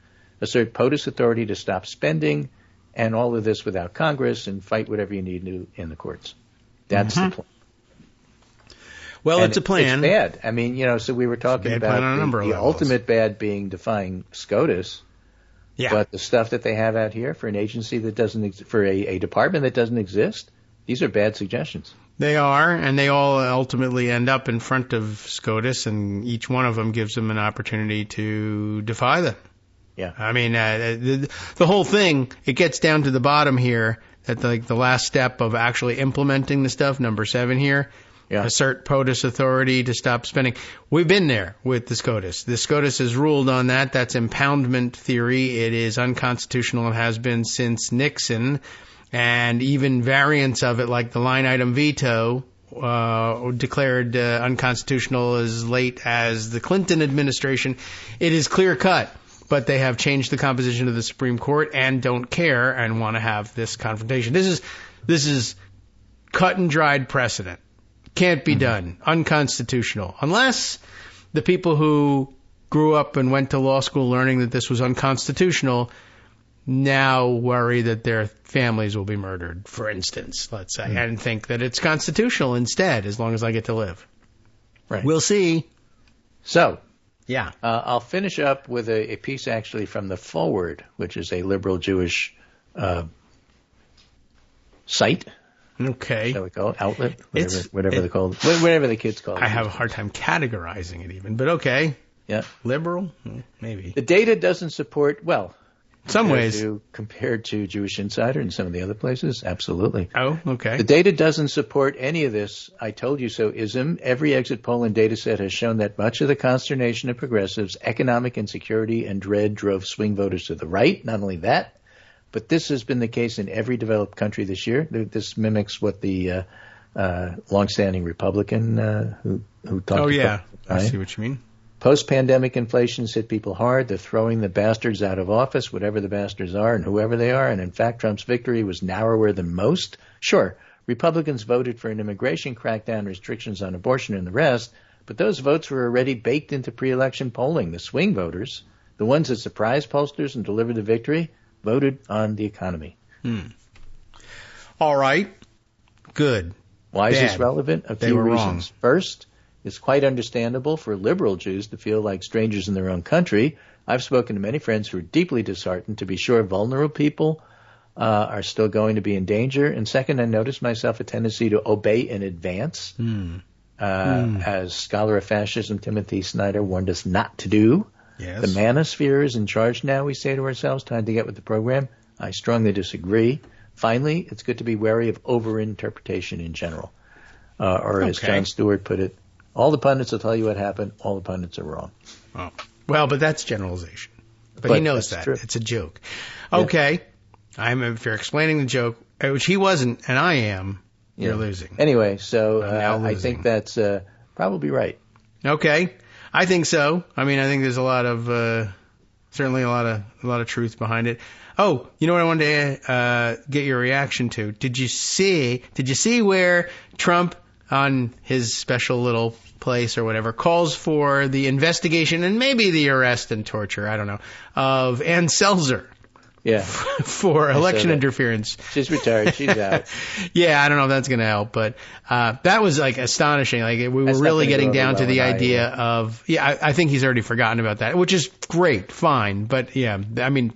Speaker 3: Assert POTUS authority to stop spending, and all of this without Congress, and fight whatever you need to in the courts. That's the plan.
Speaker 2: Well, it's a plan.
Speaker 3: It's bad. I mean, so we were talking about the ultimate bad being defying SCOTUS. Yeah. But the stuff that they have out here for an agency that doesn't, for a department that doesn't exist, these are bad suggestions.
Speaker 2: They are, and they all ultimately end up in front of SCOTUS, and each one of them gives them an opportunity to defy them.
Speaker 3: Yeah.
Speaker 2: I mean, the whole thing, it gets down to the bottom here, at the last step of actually implementing the stuff, number 7 here. Yeah. Assert POTUS authority to stop spending. We've been there with the SCOTUS. The SCOTUS has ruled on that. That's impoundment theory. It is unconstitutional and has been since Nixon. And even variants of it, like the line item veto, declared unconstitutional as late as the Clinton administration. It is clear cut. But they have changed the composition of the Supreme Court and don't care and want to have this confrontation. This is cut and dried precedent. Can't be done. Unconstitutional. Unless the people who grew up and went to law school learning that this was unconstitutional now worry that their families will be murdered, for instance, let's say, and think that it's constitutional instead, as long as I get to live.
Speaker 3: Right.
Speaker 2: We'll see.
Speaker 3: So,
Speaker 2: yeah,
Speaker 3: I'll finish up with a piece actually from The Forward, which is a liberal Jewish site.
Speaker 2: Okay.
Speaker 3: Shall we call it? Outlet? Whatever they call it. Whatever the kids call it.
Speaker 2: I have a hard time categorizing it even, but okay.
Speaker 3: Yeah.
Speaker 2: Liberal? Maybe.
Speaker 3: The data doesn't support,
Speaker 2: some ways.
Speaker 3: Compared to Jewish Insider and some of the other places, absolutely.
Speaker 2: Oh, okay.
Speaker 3: The data doesn't support any of this I told you so-ism. Every exit poll and data set has shown that much of the consternation of progressives, economic insecurity and dread drove swing voters to the right. Not only that, but this has been the case in every developed country this year. This mimics what the longstanding Republican who talked about.
Speaker 2: Oh, yeah. I see what you mean.
Speaker 3: Post-pandemic inflation's hit people hard. They're throwing the bastards out of office, whatever the bastards are and whoever they are. And in fact, Trump's victory was narrower than most. Sure, Republicans voted for an immigration crackdown, restrictions on abortion and the rest, but those votes were already baked into pre-election polling. The swing voters, the ones that surprised pollsters and delivered the victory, voted on the economy.
Speaker 2: All right. Good.
Speaker 3: Why is this relevant? A few reasons.
Speaker 2: Wrong.
Speaker 3: First, it's quite understandable for liberal Jews to feel like strangers in their own country. I've spoken to many friends who are deeply disheartened. To be sure, vulnerable people are still going to be in danger. And second, I noticed myself a tendency to obey in advance, as scholar of fascism Timothy Snyder warned us not to do.
Speaker 2: Yes.
Speaker 3: The manosphere is in charge now, we say to ourselves, time to get with the program. I strongly disagree. Finally, it's good to be wary of overinterpretation in general. As Jon Stewart put it, all the pundits will tell you what happened. All the pundits are wrong.
Speaker 2: Oh. Well, but that's generalization. But he knows that. True. It's a joke. Okay. Yeah. If you're explaining the joke, which he wasn't, and I am, you're losing.
Speaker 3: Anyway, so I think that's probably right.
Speaker 2: Okay. I think so. I mean, I think there's a lot of, certainly a lot of truth behind it. Oh, you know what I wanted to get your reaction to? Did you see where Trump on his special little place or whatever, calls for the investigation and maybe the arrest and torture, I don't know, of Ann Selzer.
Speaker 3: Yeah.
Speaker 2: For election interference.
Speaker 3: She's retired. She's out.
Speaker 2: Yeah, I don't know if that's going to help, but that was like astonishing. Like we were really getting down to the idea of, I think he's already forgotten about that, which is great, fine. But yeah, I mean,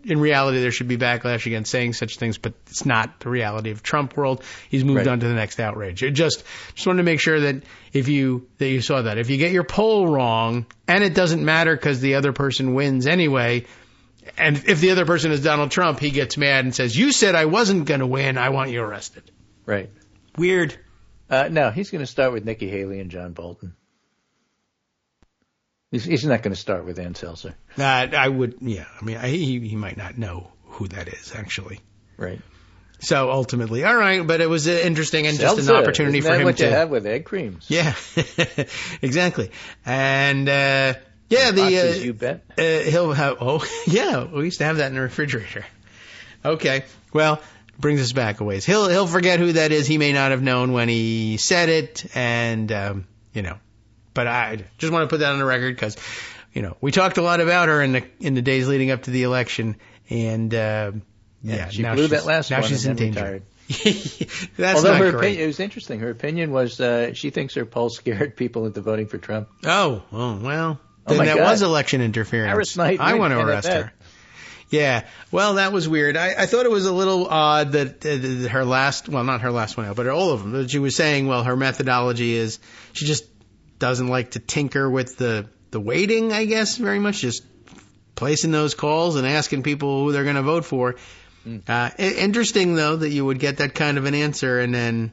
Speaker 2: in reality, there should be backlash against saying such things, but it's not the reality of Trump world. He's moved on to the next outrage. It just wanted to make sure that you saw that. If you get your poll wrong and it doesn't matter because the other person wins anyway, and if the other person is Donald Trump, he gets mad and says, "You said I wasn't going to win. I want you arrested."
Speaker 3: Right.
Speaker 2: Weird.
Speaker 3: No, he's going to start with Nikki Haley and John Bolton. He's not going to start with Ann Selzer.
Speaker 2: I would, yeah. I mean, he might not know who that is, actually.
Speaker 3: Right.
Speaker 2: So ultimately, all right, but it was interesting and just an opportunity for him
Speaker 3: what you have with egg creams.
Speaker 2: Yeah, exactly. And
Speaker 3: boxes, you bet.
Speaker 2: He'll have. Oh, yeah, we used to have that in the refrigerator. Okay, well, brings us back a ways. He'll forget who that is. He may not have known when he said it, and But I just want to put that on the record because, we talked a lot about her in the days leading up to the election, and
Speaker 3: she blew that last one.
Speaker 2: Now she's in danger. That's
Speaker 3: Although
Speaker 2: not
Speaker 3: her
Speaker 2: great.
Speaker 3: Opinion, it was interesting. Her opinion was she thinks her poll scared people into voting for Trump.
Speaker 2: Oh well. Then that was election interference. I want to arrest her. Yeah. Well, that was weird. I thought it was a little odd that her last, well, not her last one out, but all of them, that she was saying, well, her methodology is she just doesn't like to tinker with the weighting, I guess, very much. Just placing those calls and asking people who they're going to vote for. Interesting, though, that you would get that kind of an answer and then,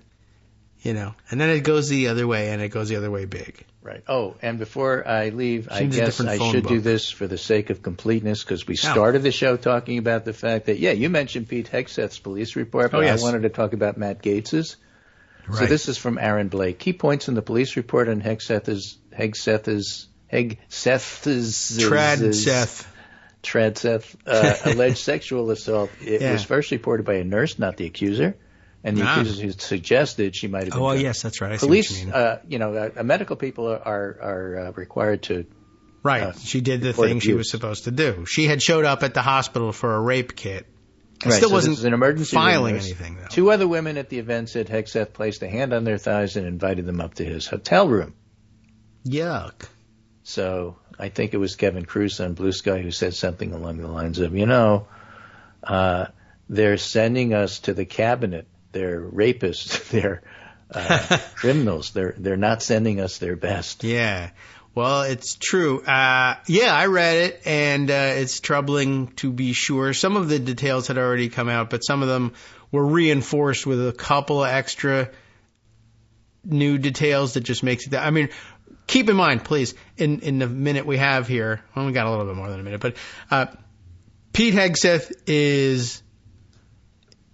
Speaker 2: and then it goes the other way, and it goes the other way big.
Speaker 3: Right. Oh, and before I leave, I guess I should do this for the sake of completeness, because we started the show talking about the fact that, you mentioned Pete Hegseth's police report, but I wanted to talk about Matt Gaetz's. Right. So this is from Aaron Blake. Key points in the police report on Hegseth's alleged sexual assault. It was first reported by a nurse, not the accuser. And the accuser suggested she might have been.
Speaker 2: Oh, yes, that's right. I
Speaker 3: Police,
Speaker 2: see what you mean.
Speaker 3: medical people are required to.
Speaker 2: Right. She did the thing she was supposed to do. She had showed up at the hospital for a rape kit. Still wasn't an emergency filing anything, though.
Speaker 3: Two other women at the event said Hegseth placed a hand on their thighs and invited them up to his hotel room.
Speaker 2: Yuck.
Speaker 3: So I think it was Kevin Cruz on Blue Sky who said something along the lines of, they're sending us to the cabinet. They're rapists. They're criminals. They're not sending us their best.
Speaker 2: Yeah. Well, it's true. I read it, and it's troubling to be sure. Some of the details had already come out, but some of them were reinforced with a couple of extra new details that just makes it. I mean, keep in mind, please, in the minute we have here, well, we got a little bit more than a minute, but Pete Hegseth is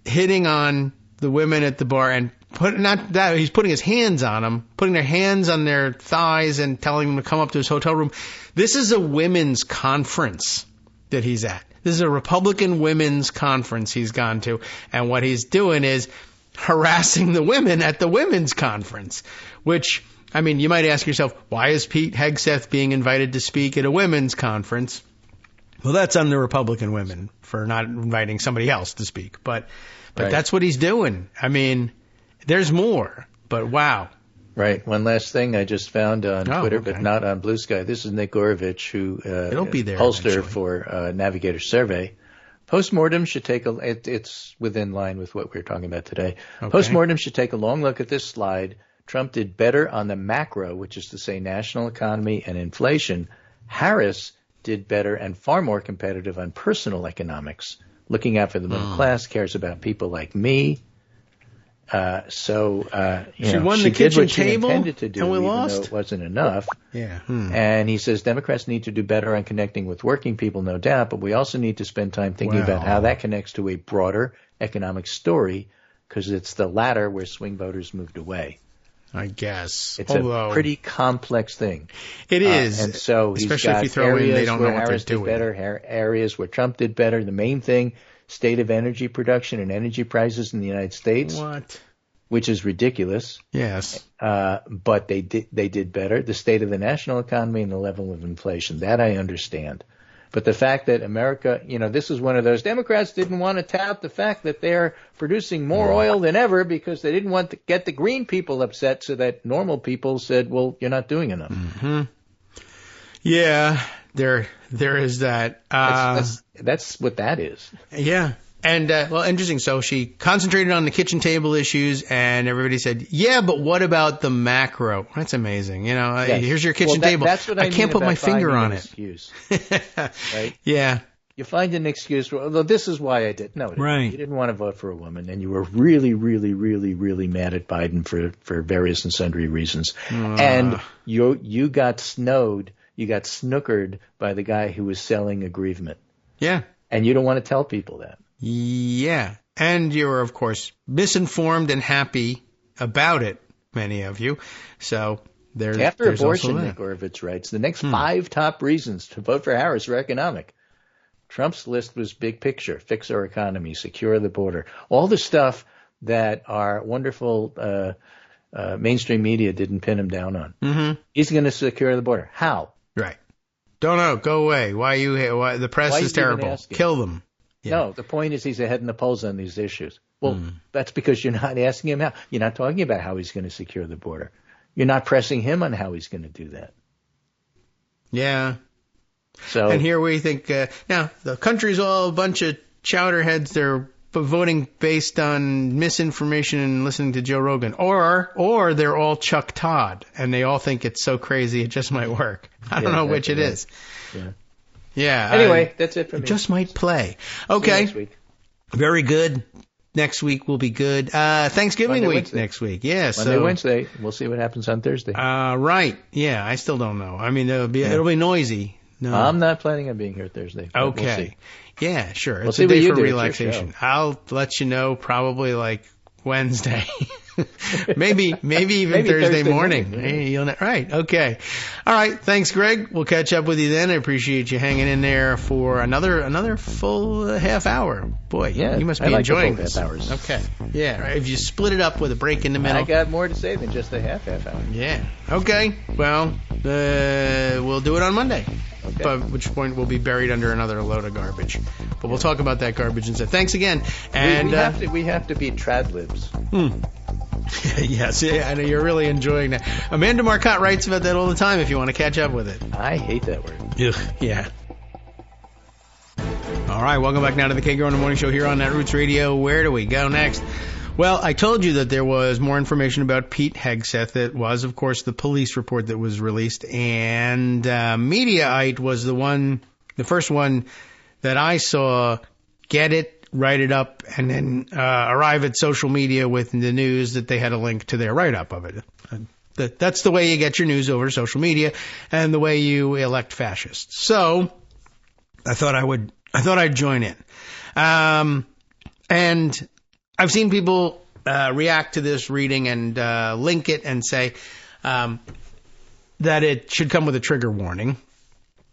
Speaker 2: hitting on the women at the bar and he's putting his hands on them, putting their hands on their thighs and telling them to come up to his hotel room. This is a women's conference that he's at. This is a Republican women's conference he's gone to. And what he's doing is harassing the women at the women's conference, which, I mean, you might ask yourself, why is Pete Hegseth being invited to speak at a women's conference? Well, that's on the Republican women for not inviting somebody else to speak. But that's what he's doing. I mean, there's more, but wow.
Speaker 3: Right. One last thing I just found on Twitter, but not on Blue Sky. This is Nick Gorovich, who
Speaker 2: it'll be there
Speaker 3: pollster for Navigator Survey. Postmortem should take it's within line with what we were talking about today. Okay. Postmortem should take a long look at this slide. Trump did better on the macro, which is to say national economy and inflation. Harris did better and far more competitive on personal economics. Looking out for the middle class, cares about people like me. She won
Speaker 2: the kitchen table,
Speaker 3: and we lost. Though it wasn't enough.
Speaker 2: Yeah.
Speaker 3: And he says Democrats need to do better on connecting with working people, no doubt, but we also need to spend time thinking about how that connects to a broader economic story, because it's the latter where swing voters moved away.
Speaker 2: I guess.
Speaker 3: It's a pretty complex thing.
Speaker 2: It is.
Speaker 3: And so he's
Speaker 2: especially
Speaker 3: got
Speaker 2: if you throw in they don't know what
Speaker 3: Harris
Speaker 2: they're doing.
Speaker 3: Did better, areas where Trump did better. The main thing, state of energy production and energy prices in the United States.
Speaker 2: What?
Speaker 3: which is ridiculous.
Speaker 2: Yes.
Speaker 3: But they did better. The state of the national economy and the level of inflation, that I understand. But the fact that America, this is one of those, Democrats didn't want to tout the fact that they're producing more oil than ever because they didn't want to get the green people upset, so that normal people said, well, you're not doing enough.
Speaker 2: Mm-hmm. Yeah, there is that.
Speaker 3: That's what that is.
Speaker 2: Yeah. And, interesting. So she concentrated on the kitchen table issues, and everybody said, yeah, but what about the macro? That's amazing. Yes. Here's your kitchen table.
Speaker 3: That's what I
Speaker 2: can't put my finger on it.
Speaker 3: Excuse, right?
Speaker 2: Yeah.
Speaker 3: You find an excuse for, although this is why I did. No,
Speaker 2: right.
Speaker 3: You didn't want to vote for a woman, and you were really, really, really, really mad at Biden for various and sundry reasons. And you got snowed, you got snookered by the guy who was selling aggrievement.
Speaker 2: Yeah.
Speaker 3: And you don't want to tell people that.
Speaker 2: Yeah. And you're, of course, misinformed and happy about it, many of you. So there's
Speaker 3: After
Speaker 2: there's
Speaker 3: abortion, Nick Horowitz writes, the next 5 top reasons to vote for Harris are economic. Trump's list was big picture, fix our economy, secure the border, all the stuff that our wonderful mainstream media didn't pin him down on.
Speaker 2: Mm-hmm.
Speaker 3: He's going to secure the border. How?
Speaker 2: Right. Don't know. Go away. Why the press is terrible. Kill them. Yeah.
Speaker 3: No, the point is he's ahead in the polls on these issues. Well, that's because you're not asking him how. You're not talking about how he's going to secure the border. You're not pressing him on how he's going to do that.
Speaker 2: Yeah.
Speaker 3: So,
Speaker 2: and here we think, now, the country's all a bunch of chowderheads. They're voting based on misinformation and listening to Joe Rogan. Or they're all Chuck Todd, and they all think it's so crazy it just might work. I don't know which it is.
Speaker 3: Yeah.
Speaker 2: Yeah.
Speaker 3: Anyway, that's it for me.
Speaker 2: It just might play. Okay.
Speaker 3: Next week.
Speaker 2: Very good. Next week will be good. Thanksgiving
Speaker 3: Monday,
Speaker 2: week
Speaker 3: Wednesday.
Speaker 2: Next week. Yeah.
Speaker 3: Monday, Wednesday. We'll see what happens on Thursday.
Speaker 2: Right. Yeah. I still don't know. I mean, it'll be noisy. No.
Speaker 3: I'm not planning on being here Thursday.
Speaker 2: Okay.
Speaker 3: We'll see.
Speaker 2: Yeah, sure.
Speaker 3: We'll
Speaker 2: It's
Speaker 3: see
Speaker 2: a
Speaker 3: what
Speaker 2: day
Speaker 3: you
Speaker 2: for
Speaker 3: do.
Speaker 2: relaxation. I'll let you know probably like Wednesday. maybe even Thursday morning.
Speaker 3: Yeah.
Speaker 2: Hey, you'll know. Right. Okay. All right. Thanks, Greg. We'll catch up with you then. I appreciate you hanging in there for another full half hour. Boy,
Speaker 3: yeah,
Speaker 2: you must be enjoying this.
Speaker 3: Half hours.
Speaker 2: Okay. Yeah. Right. If you split it up with a break in the middle.
Speaker 3: I got more to say than just a half hour.
Speaker 2: Yeah. Okay. Well, we'll do it on Monday.
Speaker 3: Okay.
Speaker 2: By which point we'll be buried under another load of garbage. But we'll talk about that garbage instead. Thanks again. And
Speaker 3: we have to beat trad libs.
Speaker 2: Yes, I know you're really enjoying that. Amanda Marcotte writes about that all the time if you want to catch up with it.
Speaker 3: I hate that word.
Speaker 2: Ugh, yeah. All right, welcome back now to the Kagro in the Morning Show here on Net Roots Radio. Where do we go next? Well, I told you that there was more information about Pete Hegseth. It was, of course, the police report that was released, and Mediaite was the first one that I saw get it, write it up, and then arrive at social media with the news that they had a link to their write-up of it. That's the way you get your news over social media, and the way you elect fascists. So I thought I'd join in, and I've seen people react to this reading and link it and say that it should come with a trigger warning,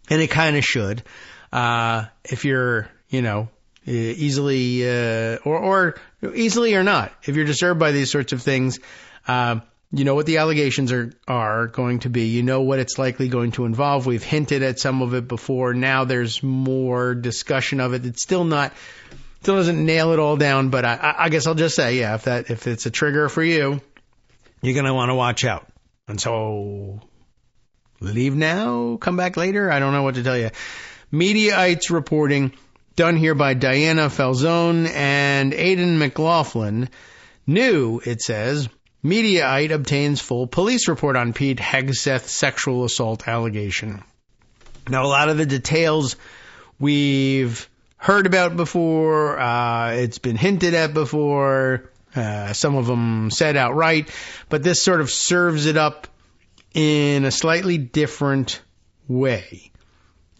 Speaker 2: and it kind of should. If you're, easily or easily or not, if you're disturbed by these sorts of things, you know what the allegations are going to be. You know what it's likely going to involve. We've hinted at some of it before. Now there's more discussion of it. It's still doesn't nail it all down, but I guess I'll just say, yeah, if it's a trigger for you, you're going to want to watch out. And so leave now, come back later. I don't know what to tell you. Mediaite's reporting, done here by Diana Falzone and Aidan McLaughlin. New, it says, Mediaite obtains full police report on Pete Hegseth sexual assault allegation. Now, a lot of the details we've heard about before, it's been hinted at before, some of them said outright, but this sort of serves it up in a slightly different way.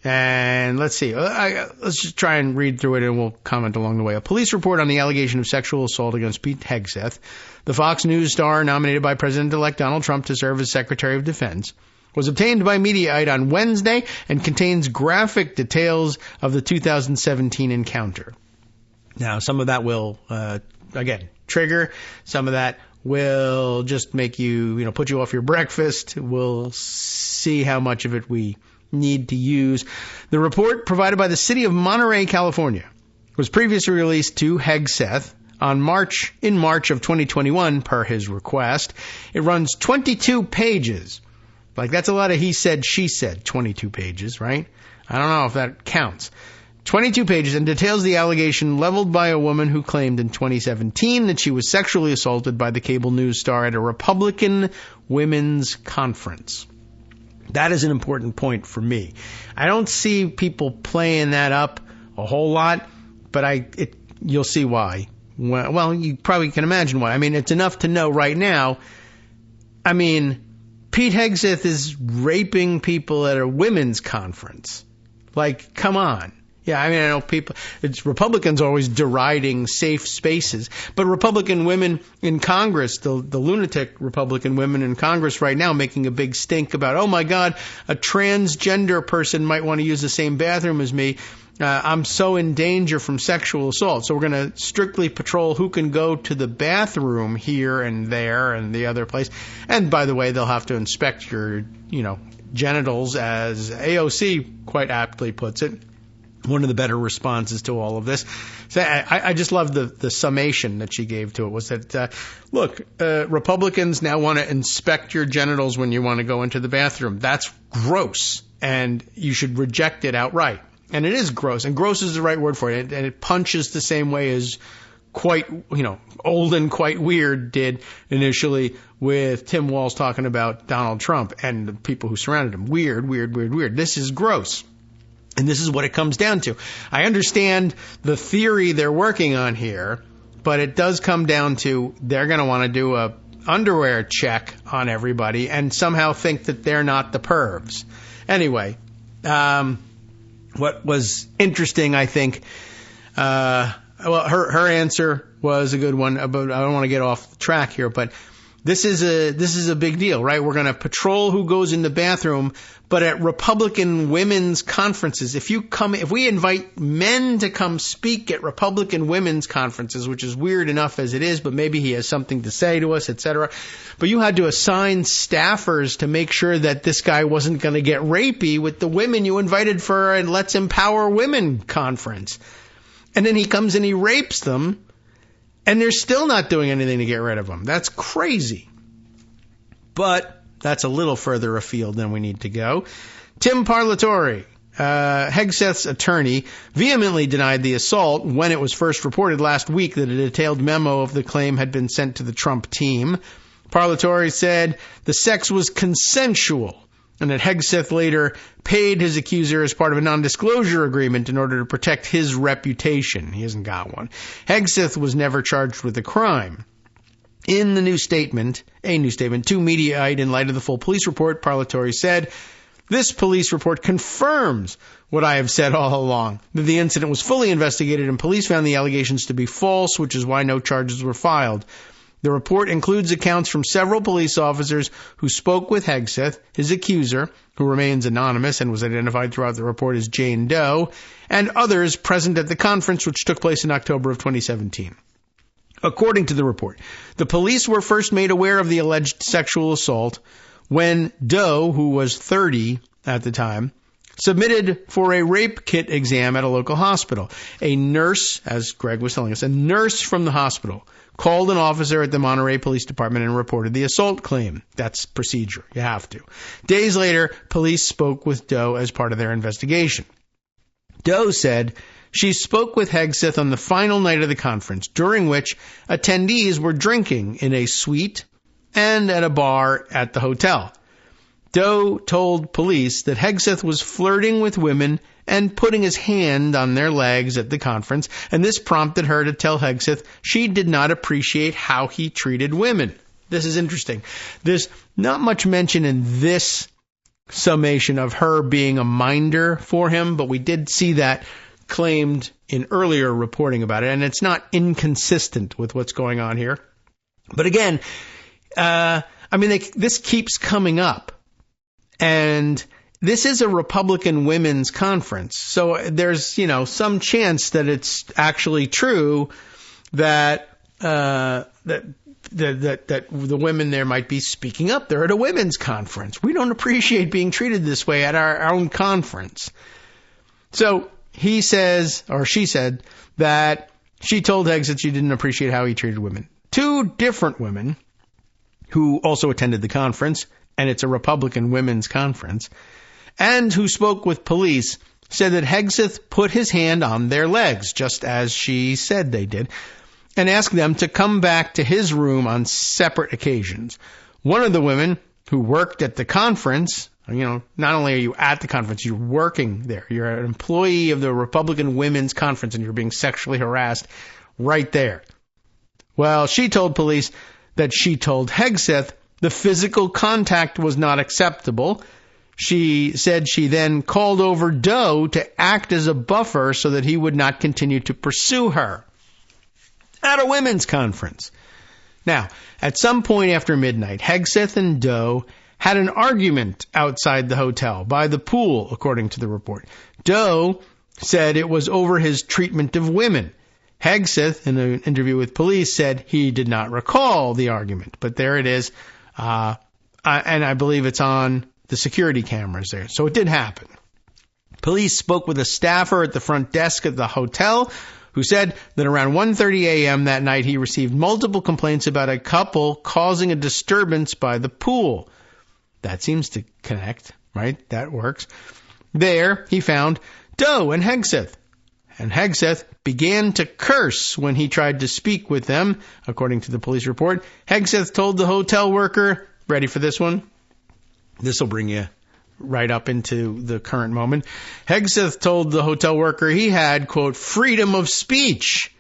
Speaker 2: And let's see, let's just try and read through it and we'll comment along the way. A police report on the allegation of sexual assault against Pete Hegseth, the Fox News star nominated by President-elect Donald Trump to serve as Secretary of Defense, was obtained by Mediaite on Wednesday and contains graphic details of the 2017 encounter. Now, some of that will, again, trigger. Some of that will just make you, put you off your breakfast. We'll see how much of it we need to use. The report provided by the city of Monterey, California, was previously released to Hegseth in March of 2021 per his request. It runs 22 pages. Like, that's a lot of he said, she said, 22 pages, right? I don't know if that counts. 22 pages, and details the allegation leveled by a woman who claimed in 2017 that she was sexually assaulted by the cable news star at a Republican women's conference. That is an important point for me. I don't see people playing that up a whole lot, but you'll see why. Well, you probably can imagine why. I mean, it's enough to know right now. I mean, Pete Hegseth is raping people at a women's conference. Like, come on. Yeah, I mean, I know Republicans are always deriding safe spaces, but Republican women in Congress, the lunatic Republican women in Congress right now making a big stink about, oh my God, a transgender person might want to use the same bathroom as me. I'm so in danger from sexual assault. So we're going to strictly patrol who can go to the bathroom here and there and the other place. And by the way, they'll have to inspect your, genitals, as AOC quite aptly puts it. One of the better responses to all of this. So I just love the summation that she gave to it, was that, look, Republicans now want to inspect your genitals when you want to go into the bathroom. That's gross, and you should reject it outright. And it is gross, and gross is the right word for it, and it punches the same way as quite, old and quite weird did initially with Tim Walz talking about Donald Trump and the people who surrounded him. Weird, weird, weird, weird. This is gross. And this is what it comes down to. I understand the theory they're working on here, but it does come down to they're going to want to do a underwear check on everybody and somehow think that they're not the pervs. Anyway, what was interesting, I think, her answer was a good one. But I don't want to get off track here, but this is a big deal, right? We're going to patrol who goes in the bathroom, but at Republican women's conferences, if we invite men to come speak at Republican women's conferences, which is weird enough as it is, but maybe he has something to say to us, etc. But you had to assign staffers to make sure that this guy wasn't going to get rapey with the women you invited for a Let's Empower Women conference. And then he comes and he rapes them, and they're still not doing anything to get rid of him. That's crazy. But that's a little further afield than we need to go. Tim Parlatore, Hegseth's attorney, vehemently denied the assault when it was first reported last week that a detailed memo of the claim had been sent to the Trump team. Parlatore said the sex was consensual, and that Hegseth later paid his accuser as part of a non-disclosure agreement in order to protect his reputation. He hasn't got one. Hegseth was never charged with a crime. In a new statement to Mediaite in light of the full police report, Parlatore said, "This police report confirms what I have said all along, that the incident was fully investigated and police found the allegations to be false, which is why no charges were filed. The report includes accounts from several police officers who spoke with Hegseth, his accuser, who remains anonymous and was identified throughout the report as Jane Doe, and others present at the conference, which took place in October of 2017. According to the report, the police were first made aware of the alleged sexual assault when Doe, who was 30 at the time, submitted for a rape kit exam at a local hospital. A nurse, as Greg was telling us, a nurse from the hospital called an officer at the Monterey Police Department and reported the assault claim. That's procedure. You have to. Days later, police spoke with Doe as part of their investigation. Doe said she spoke with Hegseth on the final night of the conference, during which attendees were drinking in a suite and at a bar at the hotel. Doe told police that Hegseth was flirting with women and putting his hand on their legs at the conference, and this prompted her to tell Hegseth she did not appreciate how he treated women. This is interesting. There's not much mention in this summation of her being a minder for him, but we did see that claimed in earlier reporting about it, and it's not inconsistent with what's going on here. But again, this keeps coming up, and this is a Republican women's conference, so there's, some chance that it's actually true that that the women there might be speaking up. They're at a women's conference. We don't appreciate being treated this way at our own conference. So he says, or she said, that she told Hegseth she didn't appreciate how he treated women. Two different women who also attended the conference, and it's a Republican women's conference, and who spoke with police, said that Hegseth put his hand on their legs, just as she said they did, and asked them to come back to his room on separate occasions. One of the women who worked at the conference, not only are you at the conference, you're working there. You're an employee of the Republican Women's Conference, and you're being sexually harassed right there. Well, she told police that she told Hegseth the physical contact was not acceptable. She said she then called over Doe to act as a buffer so that he would not continue to pursue her at a women's conference. Now, at some point after midnight, Hegseth and Doe had an argument outside the hotel by the pool, according to the report. Doe said it was over his treatment of women. Hegseth, in an interview with police, said he did not recall the argument, but there it is, and I believe it's on the security cameras there. So it did happen. Police spoke with a staffer at the front desk at the hotel who said that around 1:30 a.m. that night he received multiple complaints about a couple causing a disturbance by the pool. That seems to connect, right? That works. There he found Doe and Hegseth. And Hegseth began to curse when he tried to speak with them, according to the police report. Hegseth told the hotel worker, ready for this one? This will bring you right up into the current moment. Hegseth told the hotel worker he had, quote, freedom of speech,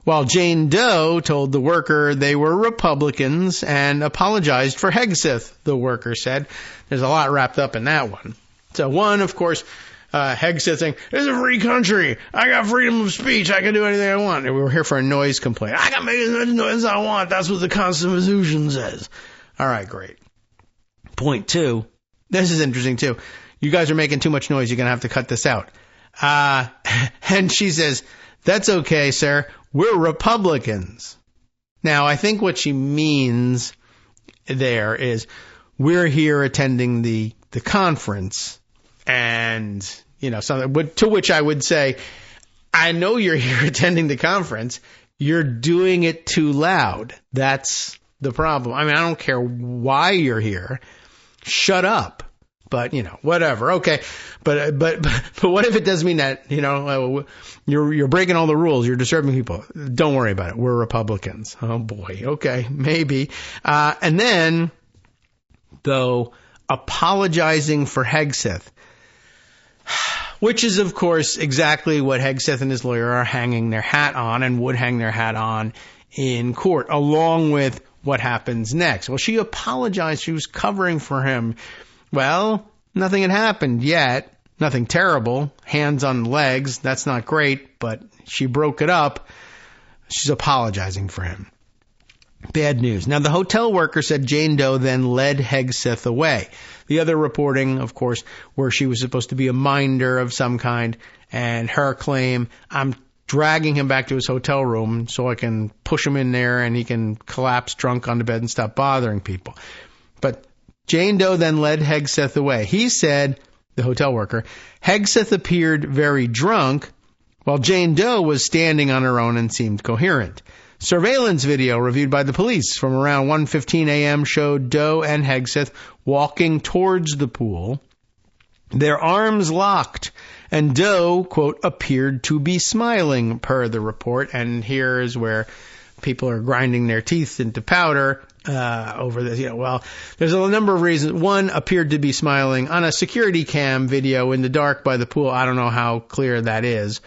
Speaker 2: while Jane Doe told the worker they were Republicans and apologized for Hegseth, the worker said. There's a lot wrapped up in that one. So one, of course, Hegseth saying, it's a free country. I got freedom of speech. I can do anything I want. And we were here for a noise complaint. I can make as much noise as I want. That's what the Constitution says. All right, great. Point two. This is interesting, too. You guys are making too much noise. You're going to have to cut this out. And she says, that's okay, sir. We're Republicans. Now, I think what she means there is we're here attending the conference. And, something to which I would say, I know you're here attending the conference. You're doing it too loud. That's the problem. I mean, I don't care why you're here. Shut up. But, whatever. Okay. But what if it does mean that, you're breaking all the rules. You're disturbing people. Don't worry about it. We're Republicans. Oh boy. Okay. Maybe. And then, though, apologizing for Hegseth, which is, of course, exactly what Hegseth and his lawyer are hanging their hat on and would hang their hat on in court, along with what happens next. Well, she apologized. She was covering for him. Well, nothing had happened yet. Nothing terrible. Hands on legs. That's not great, but she broke it up. She's apologizing for him. Bad news. Now, the hotel worker said Jane Doe then led Hegseth away. The other reporting, of course, where she was supposed to be a minder of some kind, and her claim, I'm dragging him back to his hotel room so I can push him in there and he can collapse drunk on the bed and stop bothering people. But Jane Doe then led Hegseth away. He said, the hotel worker, Hegseth appeared very drunk, while Jane Doe was standing on her own and seemed coherent. Surveillance video reviewed by the police from around 1:15 a.m. showed Doe and Hegseth walking towards the pool, their arms locked, and Doe, quote, appeared to be smiling, per the report. And here is where people are grinding their teeth into powder over this. There's a number of reasons. One, appeared to be smiling on a security cam video in the dark by the pool. I don't know how clear that is.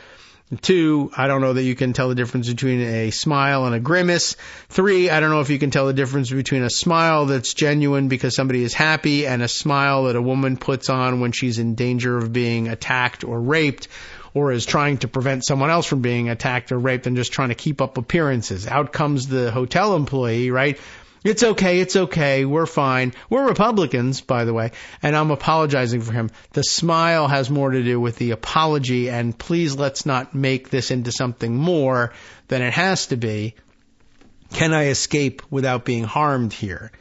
Speaker 2: 2, I don't know that you can tell the difference between a smile and a grimace. 3, I don't know if you can tell the difference between a smile that's genuine because somebody is happy and a smile that a woman puts on when she's in danger of being attacked or raped, or is trying to prevent someone else from being attacked or raped and just trying to keep up appearances. Out comes the hotel employee, right? It's okay, we're fine. We're Republicans, by the way, and I'm apologizing for him. The smile has more to do with the apology, and please let's not make this into something more than it has to be. Can I escape without being harmed here?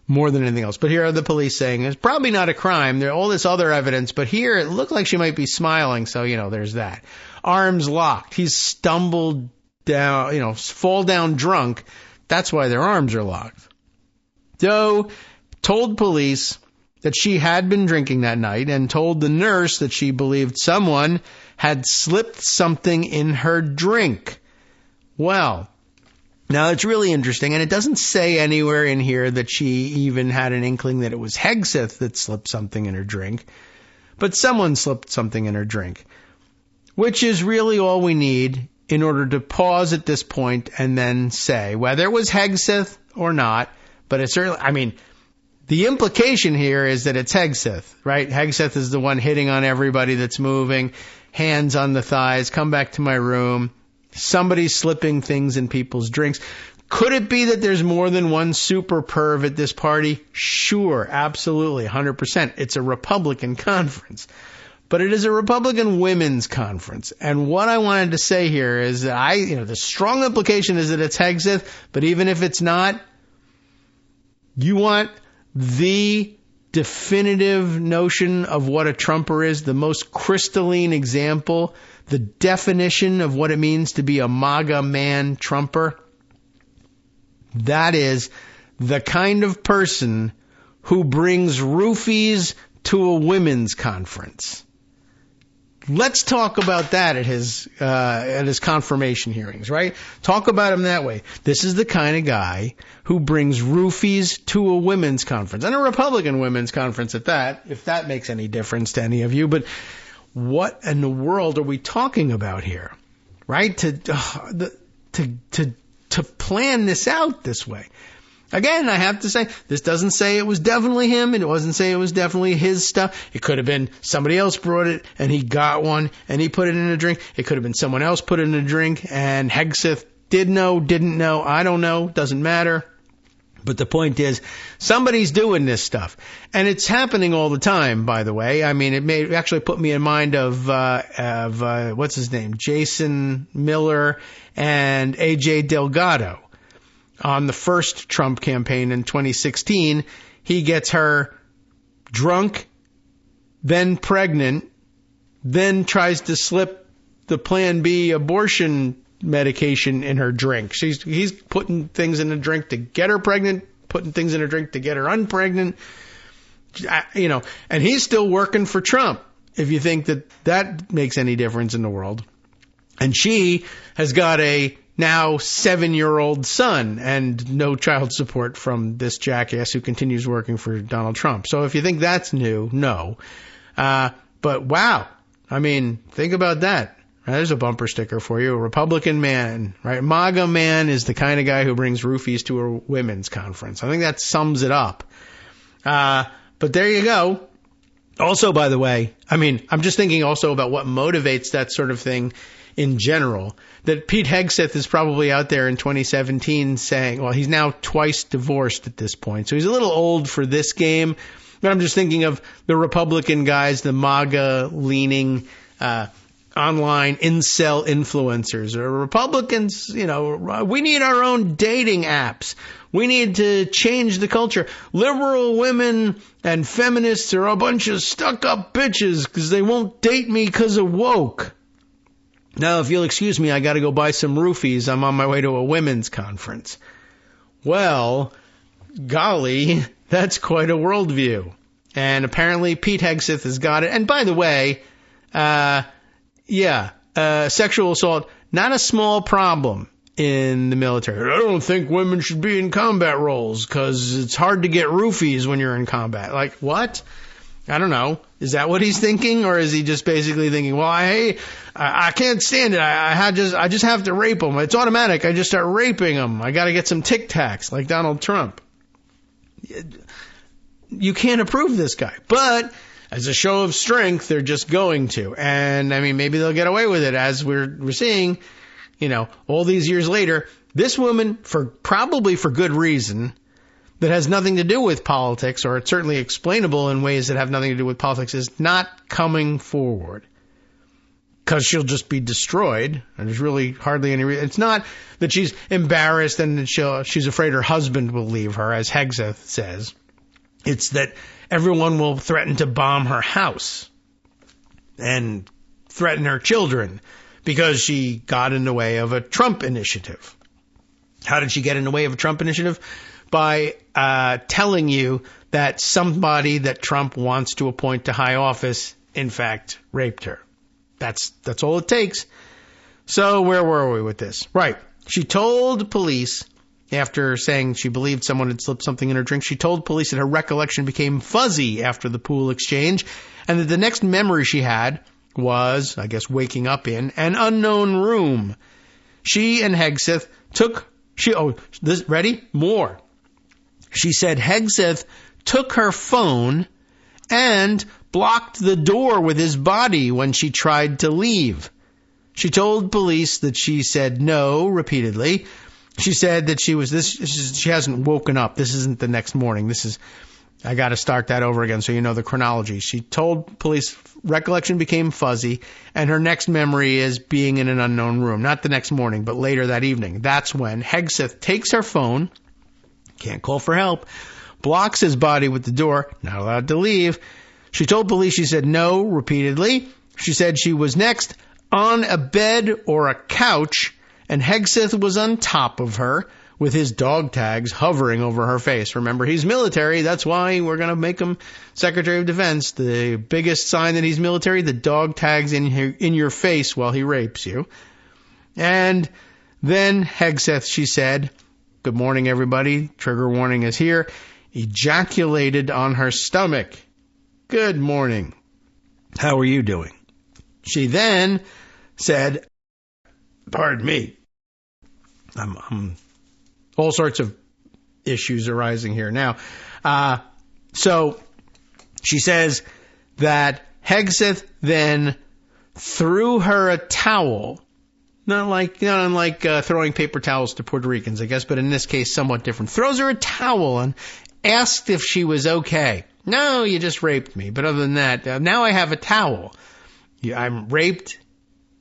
Speaker 2: More than anything else. But here are the police saying it's probably not a crime. There's all this other evidence, but here it looked like she might be smiling, so, there's that. Arms locked. He's stumbled down, fall down drunk. That's why their arms are locked. Doe told police that she had been drinking that night and told the nurse that she believed someone had slipped something in her drink. Well, now, it's really interesting, and it doesn't say anywhere in here that she even had an inkling that it was Hegseth that slipped something in her drink, but someone slipped something in her drink, which is really all we need in order to pause at this point and then say whether it was Hegseth or not, but it's certainly, the implication here is that it's Hegseth, right? Hegseth is the one hitting on everybody that's moving, hands on the thighs, come back to my room. Somebody's slipping things in people's drinks. Could it be that there's more than one super perv at this party? Sure, absolutely, 100%. It's a Republican conference. But it is a Republican women's conference. And what I wanted to say here is that the strong implication is that it's Hegseth, but even if it's not, you want the definitive notion of what a Trumper is, the most crystalline example, the definition of what it means to be a MAGA man Trumper. That is the kind of person who brings roofies to a women's conference. Let's talk about that at his confirmation hearings, right? Talk about him that way. This is the kind of guy who brings roofies to a women's conference, and a Republican women's conference at that, if that makes any difference to any of you. But what in the world are we talking about here, right? To plan this out this way. Again, I have to say, this doesn't say it was definitely him, and it doesn't say it was definitely his stuff. It could have been somebody else brought it, and he got one, and he put it in a drink. It could have been someone else put it in a drink, and Hegseth did know, didn't know, I don't know, doesn't matter. But the point is, somebody's doing this stuff. And it's happening all the time, by the way. It may actually put me in mind of what's his name? Jason Miller and AJ Delgado. On the first Trump campaign in 2016, he gets her drunk, then pregnant, then tries to slip the Plan B abortion medication in her drink. He's putting things in a drink to get her pregnant, putting things in a drink to get her unpregnant, and he's still working for Trump, if you think that makes any difference in the world. And she has got a now 7-year-old son and no child support from this jackass who continues working for Donald Trump. So if you think that's new, no. But wow, think about that. There's a bumper sticker for you. A Republican man, right? MAGA man is the kind of guy who brings roofies to a women's conference. I think that sums it up. But there you go. Also, by the way, I'm just thinking also about what motivates that sort of thing in general. That Pete Hegseth is probably out there in 2017 saying, well, he's now twice divorced at this point. So he's a little old for this game. But I'm just thinking of the Republican guys, the MAGA-leaning online incel influencers. Or Republicans, we need our own dating apps. We need to change the culture. Liberal women and feminists are a bunch of stuck-up bitches because they won't date me because of woke. Now, if you'll excuse me, I got to go buy some roofies. I'm on my way to a women's conference. Well, golly, that's quite a worldview. And apparently Pete Hegseth has got it. And by the way, sexual assault, not a small problem in the military. I don't think women should be in combat roles because it's hard to get roofies when you're in combat. Like, what? I don't know. Is that what he's thinking? Or is he just basically thinking, well, I can't stand it. I just have to rape them. It's automatic. I just start raping them. I got to get some Tic Tacs like Donald Trump. You can't approve this guy. But as a show of strength, they're just going to. And, maybe they'll get away with it as we're seeing, all these years later. This woman, probably for good reason, that has nothing to do with politics, or it's certainly explainable in ways that have nothing to do with politics, is not coming forward. because she'll just be destroyed. And there's really hardly any reason. It's not that she's embarrassed and that she's afraid her husband will leave her, as Hegseth says. It's that everyone will threaten to bomb her house and threaten her children because she got in the way of a Trump initiative. How did she get in the way of a Trump initiative? By telling you that somebody that Trump wants to appoint to high office, in fact, raped her. That's all it takes. So where were we with this? Right. She told police, after saying she believed someone had slipped something in her drink, she told police that her recollection became fuzzy after the pool exchange, and that the next memory she had was, I guess, waking up in an unknown room. She and Hegseth ready? More. She said Hegseth took her phone and blocked the door with his body when she tried to leave. She told police that she said no repeatedly. She said that she hasn't woken up. This isn't the next morning. I got to start that over again so you know the chronology. She told police recollection became fuzzy, and her next memory is being in an unknown room. Not the next morning, but later that evening. That's when Hegseth takes her phone, can't call for help, blocks his body with the door, not allowed to leave. She told police she said no repeatedly. She said she was next on a bed or a couch, and Hegseth was on top of her with his dog tags hovering over her face. Remember, he's military. That's why we're going to make him Secretary of Defense. The biggest sign that he's military, the dog tags in your face while he rapes you. And then Hegseth, she said, good morning, everybody. Trigger warning is here. Ejaculated on her stomach. Good morning. How are you doing? She then said, pardon me, I'm all sorts of issues arising here now. So she says that Hegseth then threw her a towel, not unlike throwing paper towels to Puerto Ricans, I guess, but in this case somewhat different. Throws her a towel and asked if she was okay. No, you just raped me. But other than that, now I have a towel. I'm raped,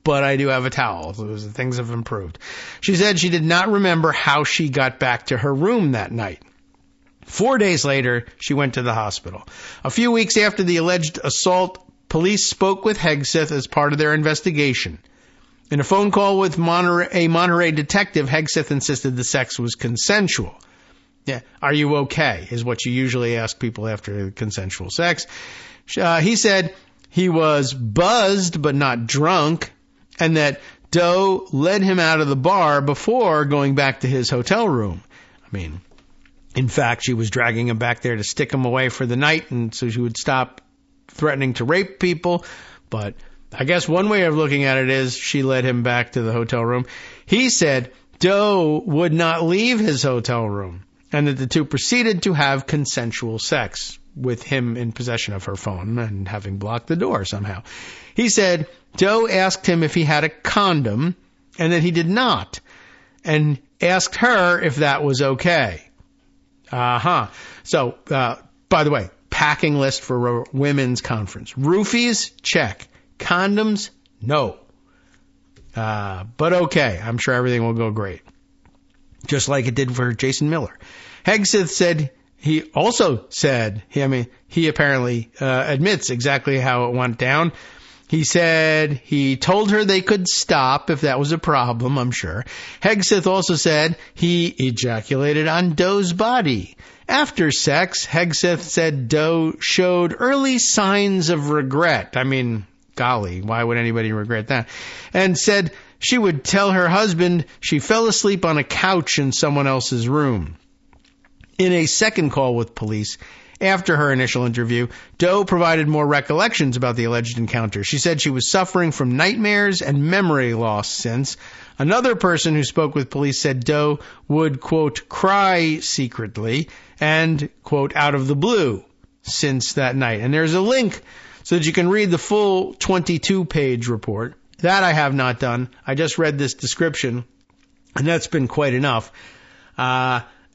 Speaker 2: but I do have a towel. Things have improved. She said she did not remember how she got back to her room that night. 4 days later, she went to the hospital. A few weeks after the alleged assault, police spoke with Hegseth as part of their investigation. In a phone call with a Monterey detective, Hegseth insisted the sex was consensual. Yeah, are you okay, is what you usually ask people after consensual sex. He said he was buzzed but not drunk, and that Doe led him out of the bar before going back to his hotel room. I mean, in fact, she was dragging him back there to stick him away for the night, and so she would stop threatening to rape people. But I guess one way of looking at it is she led him back to the hotel room. He said Doe would not leave his hotel room, and that the two proceeded to have consensual sex, with him in possession of her phone and having blocked the door somehow. He said Doe asked him if he had a condom, and that he did not, and asked her if that was okay. So, by the way, packing list for a women's conference. Roofies, check. Condoms, no. But okay, I'm sure everything will go great. Just like it did for Jason Miller. Hegseth said, he apparently admits exactly how it went down. He said he told her they could stop if that was a problem, I'm sure. Hegseth also said he ejaculated on Doe's body. After sex, Hegseth said Doe showed early signs of regret. I mean, golly, why would anybody regret that? And said she would tell her husband she fell asleep on a couch in someone else's room. In a second call with police, after her initial interview, Doe provided more recollections about the alleged encounter. She said she was suffering from nightmares and memory loss since. Another person who spoke with police said Doe would, quote, cry secretly and, quote, out of the blue since that night. And there's a link so that you can read the full 22-page report. That I have not done. I just read this description, and that's been quite enough.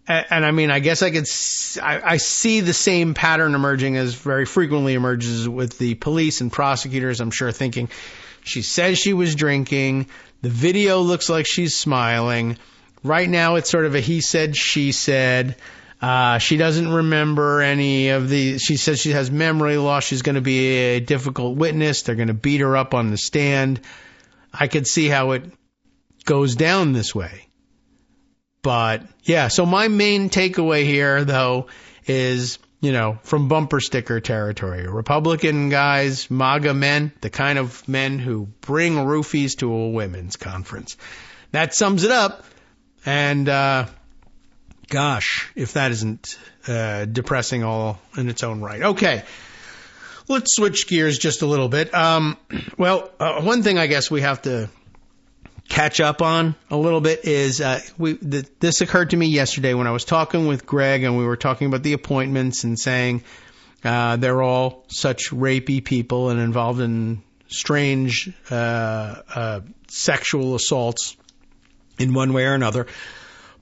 Speaker 2: And I mean, I guess I see the same pattern emerging as very frequently emerges with the police and prosecutors, I'm sure, thinking she says she was drinking. The video looks like she's smiling. Right now, it's sort of a he said, she said. She doesn't remember any of the, she says she has memory loss. She's going to be a difficult witness. They're going to beat her up on the stand. I could see how it goes down this way. But yeah, so my main takeaway here, though, is, you know, from bumper sticker territory. Republican guys, MAGA men, the kind of men who bring roofies to a women's conference. That sums it up. And, gosh, if that isn't depressing all in its own right. Okay, let's switch gears just a little bit. One thing I guess we have to catch up on a little bit is this occurred to me yesterday when I was talking with Greg, and we were talking about the appointments and saying they're all such rapey people and involved in strange sexual assaults in one way or another.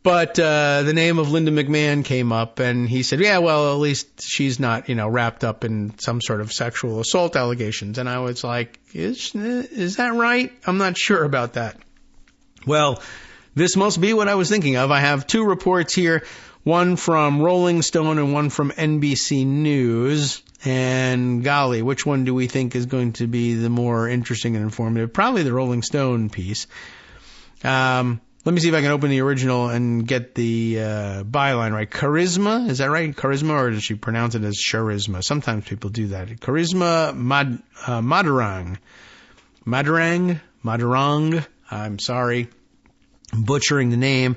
Speaker 2: But the name of Linda McMahon came up, and he said, yeah, well, at least she's not, you know, wrapped up in some sort of sexual assault allegations. And I was like, is that right? I'm not sure about that. Well, this must be what I was thinking of. I have two reports here, one from Rolling Stone and one from NBC News. And golly, which one do we think is going to be the more interesting and informative? Probably the Rolling Stone piece. Let me see if I can open the original and get the byline right. Charisma, is that right? Charisma, or does she pronounce it as charisma? Sometimes people do that. Charisma Madarang. I'm sorry, I'm butchering the name.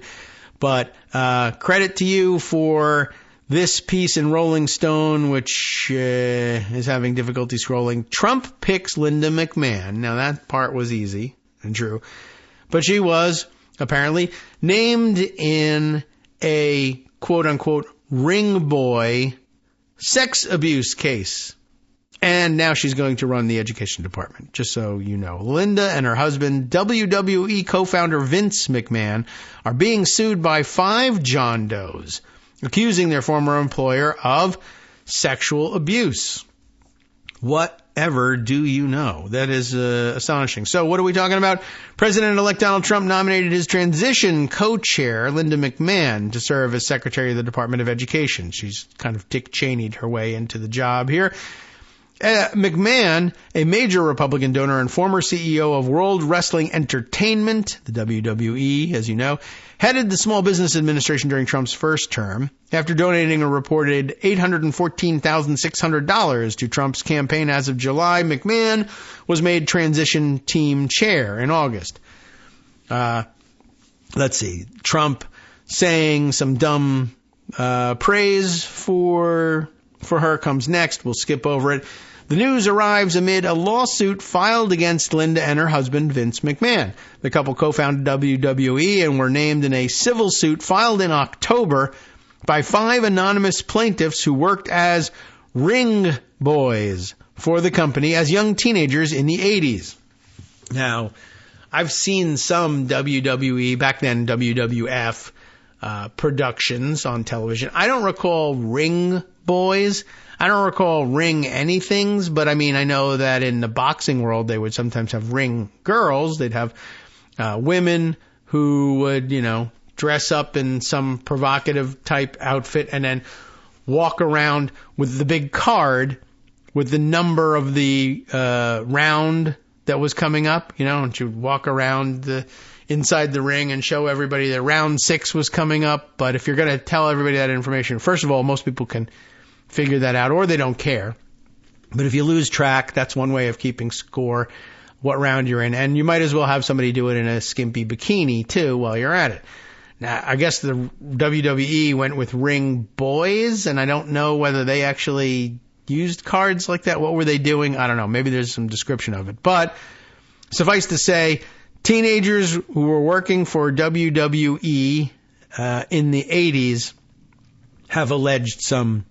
Speaker 2: But credit to you for this piece in Rolling Stone, which is having difficulty scrolling. Trump picks Linda McMahon. Now, that part was easy and true. But she was apparently named in a quote-unquote ring boy sex abuse case. And now she's going to run the education department, just so you know. Linda and her husband, WWE co-founder Vince McMahon, are being sued by 5 John Does, accusing their former employer of sexual abuse. Whatever do you know? That is astonishing. So what are we talking about? President-elect Donald Trump nominated his transition co-chair, Linda McMahon, to serve as Secretary of the Department of Education. She's kind of Dick Cheney'd her way into the job here. McMahon, a major Republican donor and former CEO of World Wrestling Entertainment, the WWE, as you know, headed the Small Business Administration during Trump's first term. After donating a reported $814,600 to Trump's campaign as of July, McMahon was made transition team chair in August. Let's see. Trump saying some dumb praise for her comes next. We'll skip over it. The news arrives amid a lawsuit filed against Linda and her husband, Vince McMahon. The couple co-founded WWE and were named in a civil suit filed in October by 5 anonymous plaintiffs who worked as ring boys for the company as young teenagers in the 80s. Now, I've seen some WWE, back then WWF, productions on television. I don't recall ring boys. I don't recall ring anythings, but I mean, I know that in the boxing world, they would sometimes have ring girls. They'd have women who would, you know, dress up in some provocative type outfit and then walk around with the big card with the number of the round that was coming up, you know, and she would walk around inside the ring and show everybody that round 6 was coming up. But if you're going to tell everybody that information, first of all, most people can figure that out, or they don't care. But if you lose track, that's one way of keeping score, what round you're in. And you might as well have somebody do it in a skimpy bikini, too, while you're at it. Now, I guess the WWE went with ring boys, and I don't know whether they actually used cards like that. What were they doing? I don't know. Maybe there's some description of it. But suffice to say, teenagers who were working for WWE in the 80s have alleged some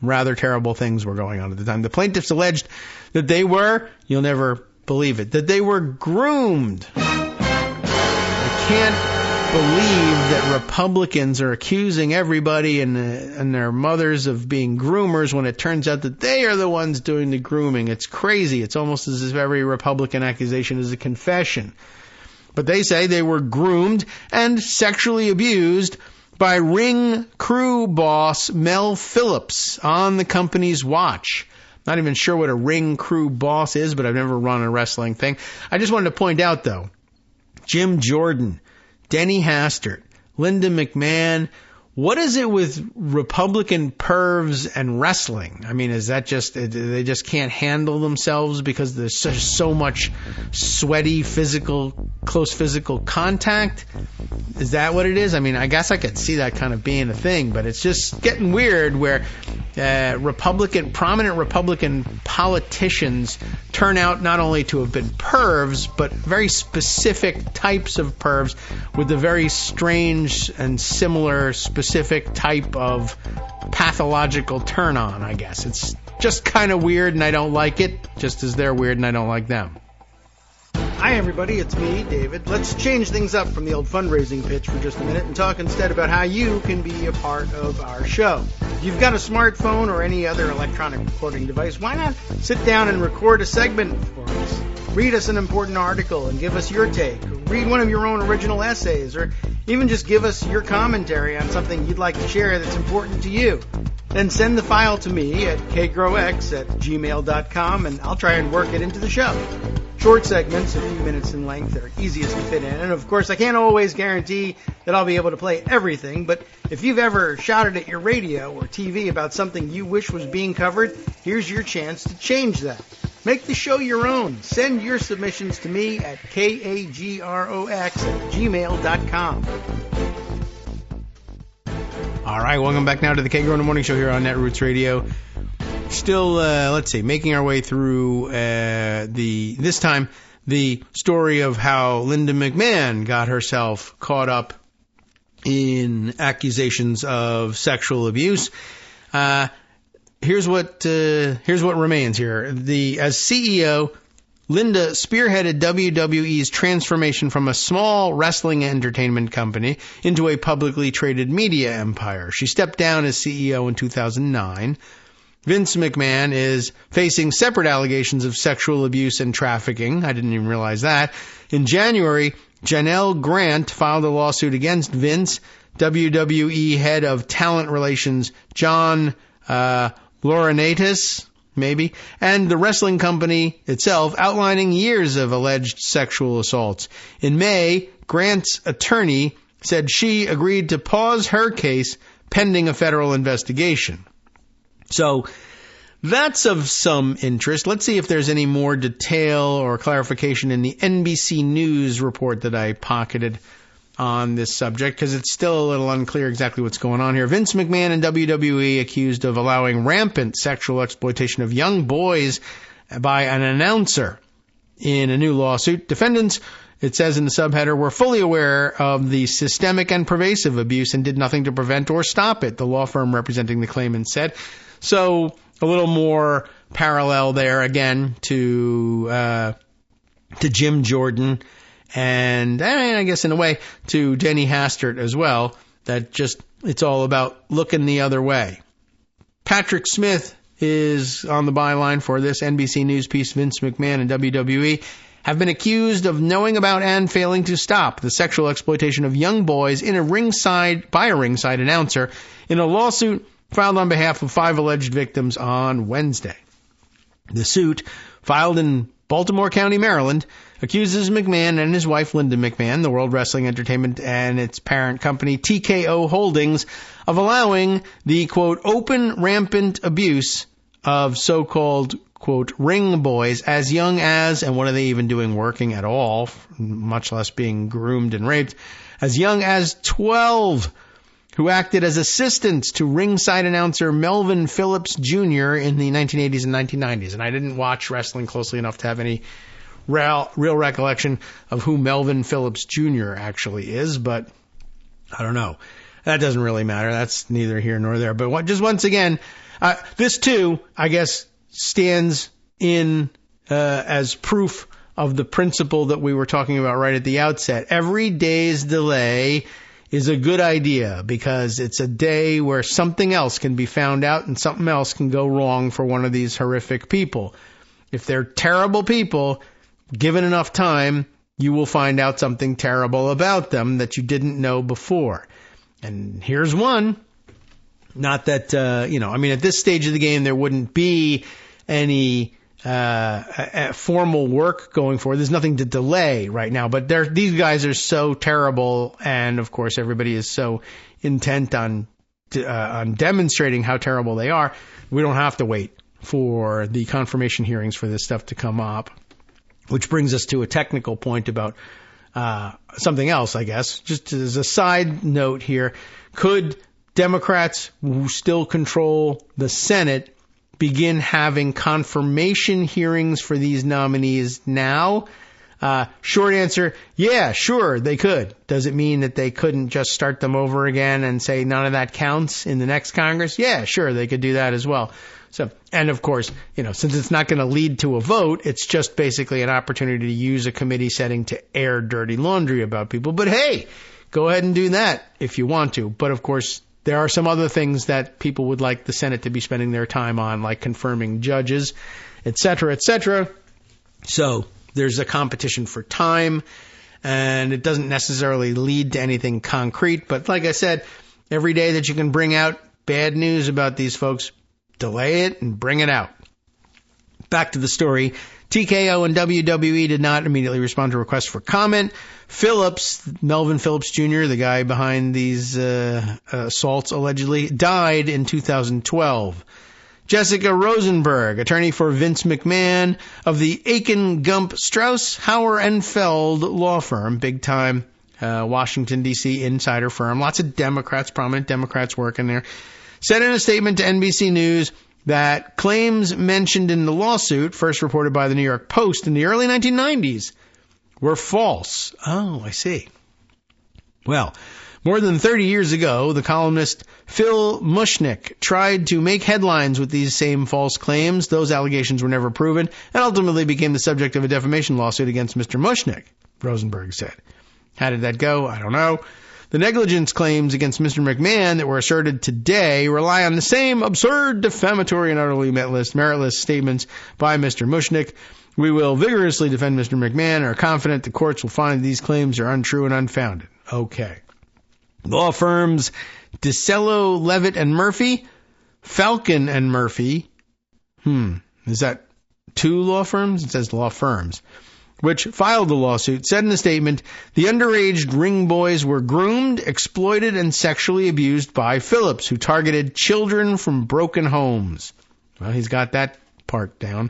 Speaker 2: rather terrible things were going on at the time. The plaintiffs alleged that they were, you'll never believe it, that they were groomed. I can't believe that Republicans are accusing everybody and their mothers of being groomers when it turns out that they are the ones doing the grooming. It's crazy. It's almost as if every Republican accusation is a confession. But they say they were groomed and sexually abused by Ring crew boss Mel Phillips on the company's watch. Not even sure what a Ring crew boss is, but I've never run a wrestling thing. I just wanted to point out, though, Jim Jordan, Denny Hastert, Linda McMahon, what is it with Republican pervs and wrestling? I mean, is that just, they just can't handle themselves because there's so much sweaty close physical contact? Is that what it is? I mean, I guess I could see that kind of being a thing, but it's just getting weird where prominent Republican politicians turn out not only to have been pervs, but very specific types of pervs with a very strange and similar specific type of pathological turn on, I guess. It's just kind of weird and I don't like it, just as they're weird and I don't like them.
Speaker 4: Hi everybody, it's me, David. Let's change things up from the old fundraising pitch for just a minute and talk instead about how you can be a part of our show. If you've got a smartphone or any other electronic recording device, why not sit down and record a segment for us? Read us an important article and give us your take. Or read one of your own original essays, or even just give us your commentary on something you'd like to share that's important to you. Then send the file to me at kagrox@gmail.com and I'll try and work it into the show. Short segments, a few minutes in length, that are easiest to fit in. And of course, I can't always guarantee that I'll be able to play everything, but if you've ever shouted at your radio or TV about something you wish was being covered, here's your chance to change that. Make the show your own. Send your submissions to me at kagrox@gmail.com.
Speaker 2: All right, welcome back now to the Kagro in the Morning Show here on Netroots Radio. Still, making our way through this time, the story of how Linda McMahon got herself caught up in accusations of sexual abuse. Here's what remains here. As CEO, Linda spearheaded WWE's transformation from a small wrestling entertainment company into a publicly traded media empire. She stepped down as CEO in 2009. Vince McMahon is facing separate allegations of sexual abuse and trafficking. I didn't even realize that. In January, Janelle Grant filed a lawsuit against Vince. WWE head of talent relations John Laurinaitis, maybe, and the wrestling company itself, outlining years of alleged sexual assaults. In May, Grant's attorney said she agreed to pause her case pending a federal investigation. So that's of some interest. Let's see if there's any more detail or clarification in the NBC News report that I pocketed on this subject, because it's still a little unclear exactly what's going on here. Vince McMahon and WWE accused of allowing rampant sexual exploitation of young boys by an announcer in a new lawsuit. Defendants, it says in the subheader, were fully aware of the systemic and pervasive abuse and did nothing to prevent or stop it, the law firm representing the claimant said. So a little more parallel there again to Jim Jordan and I guess in a way to Denny Hastert as well, that just it's all about looking the other way. Patrick Smith is on the byline for this NBC News piece. Vince McMahon and WWE have been accused of knowing about and failing to stop the sexual exploitation of young boys by a ringside announcer in a lawsuit filed on behalf of 5 alleged victims on Wednesday. The suit, filed in Baltimore County, Maryland, accuses McMahon and his wife Linda McMahon, the World Wrestling Entertainment and its parent company TKO Holdings, of allowing the, quote, open rampant abuse of so-called, quote, ring boys as young as, and what are they even doing working at all, much less being groomed and raped, as young as 12, who acted as assistants to ringside announcer Melvin Phillips Jr. in the 1980s and 1990s. And I didn't watch wrestling closely enough to have any real recollection of who Melvin Phillips Jr. actually is, but I don't know. That doesn't really matter. That's neither here nor there. But just once again, this too, I guess, stands in as proof of the principle that we were talking about right at the outset. Every day's delay is a good idea because it's a day where something else can be found out and something else can go wrong for one of these horrific people. If they're terrible people, given enough time, you will find out something terrible about them that you didn't know before. And here's one. Not that, at this stage of the game, there wouldn't be any formal work going forward. There's nothing to delay right now, but these guys are so terrible, and of course everybody is so intent on demonstrating how terrible they are. We don't have to wait for the confirmation hearings for this stuff to come up, which brings us to a technical point about something else, I guess. Just as a side note here, could Democrats who still control the Senate begin having confirmation hearings for these nominees now? Short answer, yeah, sure, they could. Does it mean that they couldn't just start them over again and say none of that counts in the next Congress? Yeah, sure, they could do that as well. So, and of course, since it's not going to lead to a vote, it's just basically an opportunity to use a committee setting to air dirty laundry about people. But hey, go ahead and do that if you want to. But of course, there are some other things that people would like the Senate to be spending their time on, like confirming judges, et cetera, et cetera. So there's a competition for time, and it doesn't necessarily lead to anything concrete. But like I said, every day that you can bring out bad news about these folks, delay it and bring it out. Back to the story. TKO and WWE did not immediately respond to requests for comment. Melvin Phillips Jr., the guy behind these assaults allegedly, died in 2012. Jessica Rosenberg, attorney for Vince McMahon of the Aiken, Gump, Strauss, Hauer, and Feld law firm, big-time Washington, D.C. insider firm. Lots of Democrats, prominent Democrats working there. Said in a statement to NBC News that claims mentioned in the lawsuit, first reported by the New York Post in the early 1990s, were false. Oh, I see. Well, more than 30 years ago, the columnist Phil Mushnick tried to make headlines with these same false claims. Those allegations were never proven and ultimately became the subject of a defamation lawsuit against Mr. Mushnick, Rosenberg said. How did that go? I don't know. The negligence claims against Mr. McMahon that were asserted today rely on the same absurd, defamatory, and utterly meritless statements by Mr. Mushnick. We will vigorously defend Mr. McMahon and are confident the courts will find these claims are untrue and unfounded. Okay. Law firms DeCello, Levitt, and Murphy, Falcon and Murphy. Is that two law firms? It says law firms. Which filed the lawsuit, said in a statement, the underage ring boys were groomed, exploited, and sexually abused by Phillips, who targeted children from broken homes. Well, he's got that part down.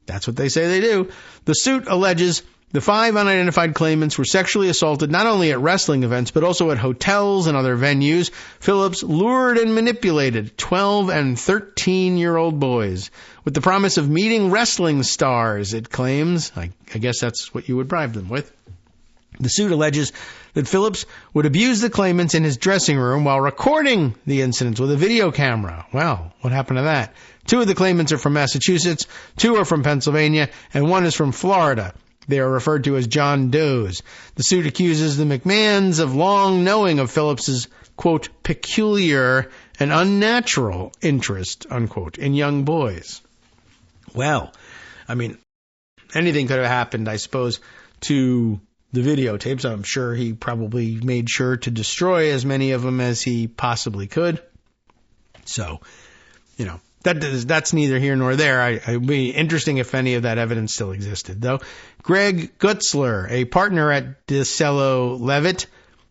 Speaker 2: That's what they say they do. The suit alleges the 5 unidentified claimants were sexually assaulted not only at wrestling events, but also at hotels and other venues. Phillips lured and manipulated 12 and 13-year-old boys with the promise of meeting wrestling stars, it claims. I guess that's what you would bribe them with. The suit alleges that Phillips would abuse the claimants in his dressing room while recording the incidents with a video camera. Well, what happened to that? 2 of the claimants are from Massachusetts, 2 are from Pennsylvania, and 1 is from Florida. They are referred to as John Does. The suit accuses the McMahons of long knowing of Phillips's, quote, peculiar and unnatural interest, unquote, in young boys. Well, I mean, anything could have happened, I suppose, to the videotapes. I'm sure he probably made sure to destroy as many of them as he possibly could. So, that's neither here nor there. It would be interesting if any of that evidence still existed, though. Greg Gutzler, a partner at DeCello Levitt,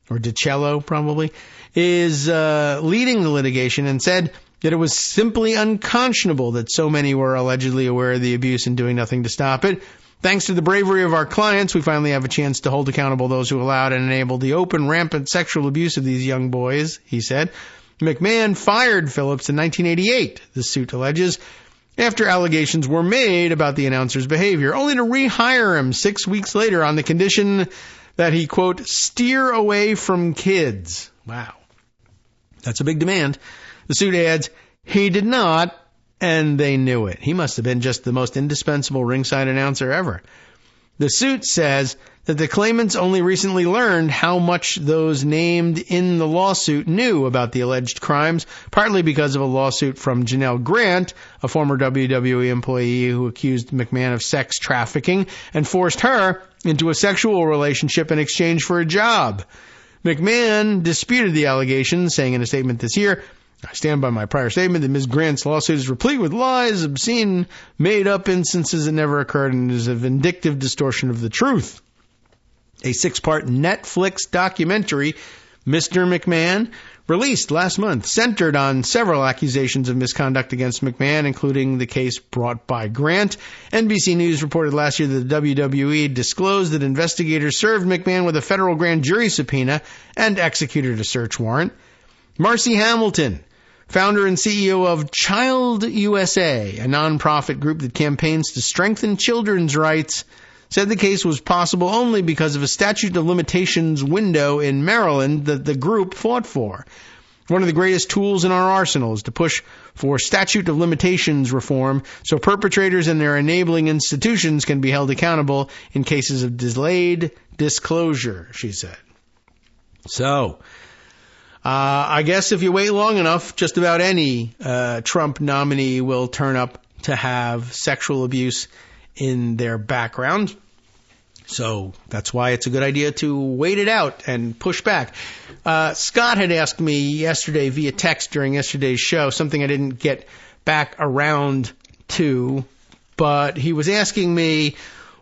Speaker 2: or DeCello probably, is leading the litigation and said that it was simply unconscionable that so many were allegedly aware of the abuse and doing nothing to stop it. Thanks to the bravery of our clients, we finally have a chance to hold accountable those who allowed and enabled the open, rampant sexual abuse of these young boys, he said. McMahon fired Phillips in 1988, the suit alleges, after allegations were made about the announcer's behavior, only to rehire him 6 weeks later on the condition that he, quote, steer away from kids. Wow. That's a big demand. The suit adds, he did not, and they knew it. He must have been just the most indispensable ringside announcer ever. The suit says that the claimants only recently learned how much those named in the lawsuit knew about the alleged crimes, partly because of a lawsuit from Janelle Grant, a former WWE employee who accused McMahon of sex trafficking and forced her into a sexual relationship in exchange for a job. McMahon disputed the allegations, saying in a statement this year, "I stand by my prior statement that Ms. Grant's lawsuit is replete with lies, obscene, made-up instances that never occurred, and is a vindictive distortion of the truth." A 6-part Netflix documentary, Mr. McMahon, released last month, centered on several accusations of misconduct against McMahon, including the case brought by Grant. NBC News reported last year that the WWE disclosed that investigators served McMahon with a federal grand jury subpoena and executed a search warrant. Marcy Hamilton, founder and CEO of Child USA, a nonprofit group that campaigns to strengthen children's rights, said the case was possible only because of a statute of limitations window in Maryland that the group fought for. One of the greatest tools in our arsenal is to push for statute of limitations reform so perpetrators and their enabling institutions can be held accountable in cases of delayed disclosure, she said. So, I guess if you wait long enough, just about any Trump nominee will turn up to have sexual abuse in their background. So that's why it's a good idea to wait it out and push back. Scott had asked me yesterday via text during yesterday's show, something I didn't get back around to, but he was asking me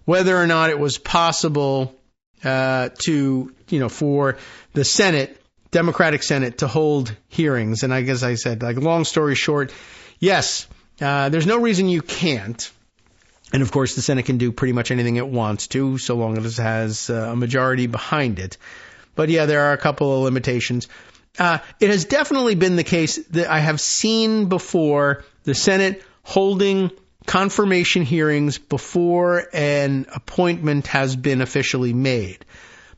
Speaker 2: whether or not it was possible for the Senate, Democratic Senate, to hold hearings. And I guess I said, long story short, yes, there's no reason you can't. And, of course, the Senate can do pretty much anything it wants to, so long as it has a majority behind it. But, yeah, there are a couple of limitations. It has definitely been the case that I have seen before the Senate holding confirmation hearings before an appointment has been officially made.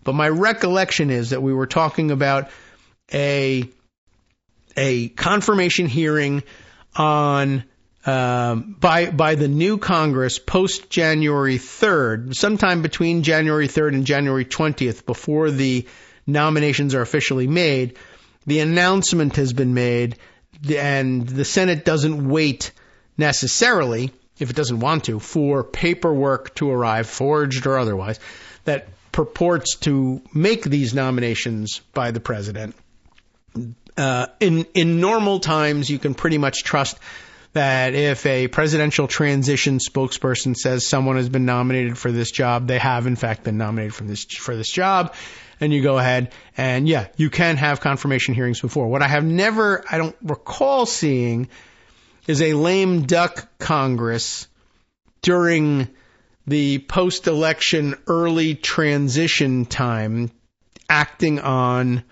Speaker 2: But my recollection is that we were talking about a confirmation hearing on by the new Congress post January 3rd, sometime between January 3rd and January 20th, before the nominations are officially made. The announcement has been made, and the Senate doesn't wait necessarily, if it doesn't want to, for paperwork to arrive, forged or otherwise, that purports to make these nominations by the president. In normal times, you can pretty much trust that if a presidential transition spokesperson says someone has been nominated for this job, they have in fact been nominated for this job, and you go ahead and you can have confirmation hearings before. What I don't recall seeing is a lame duck Congress during the post-election early transition time acting on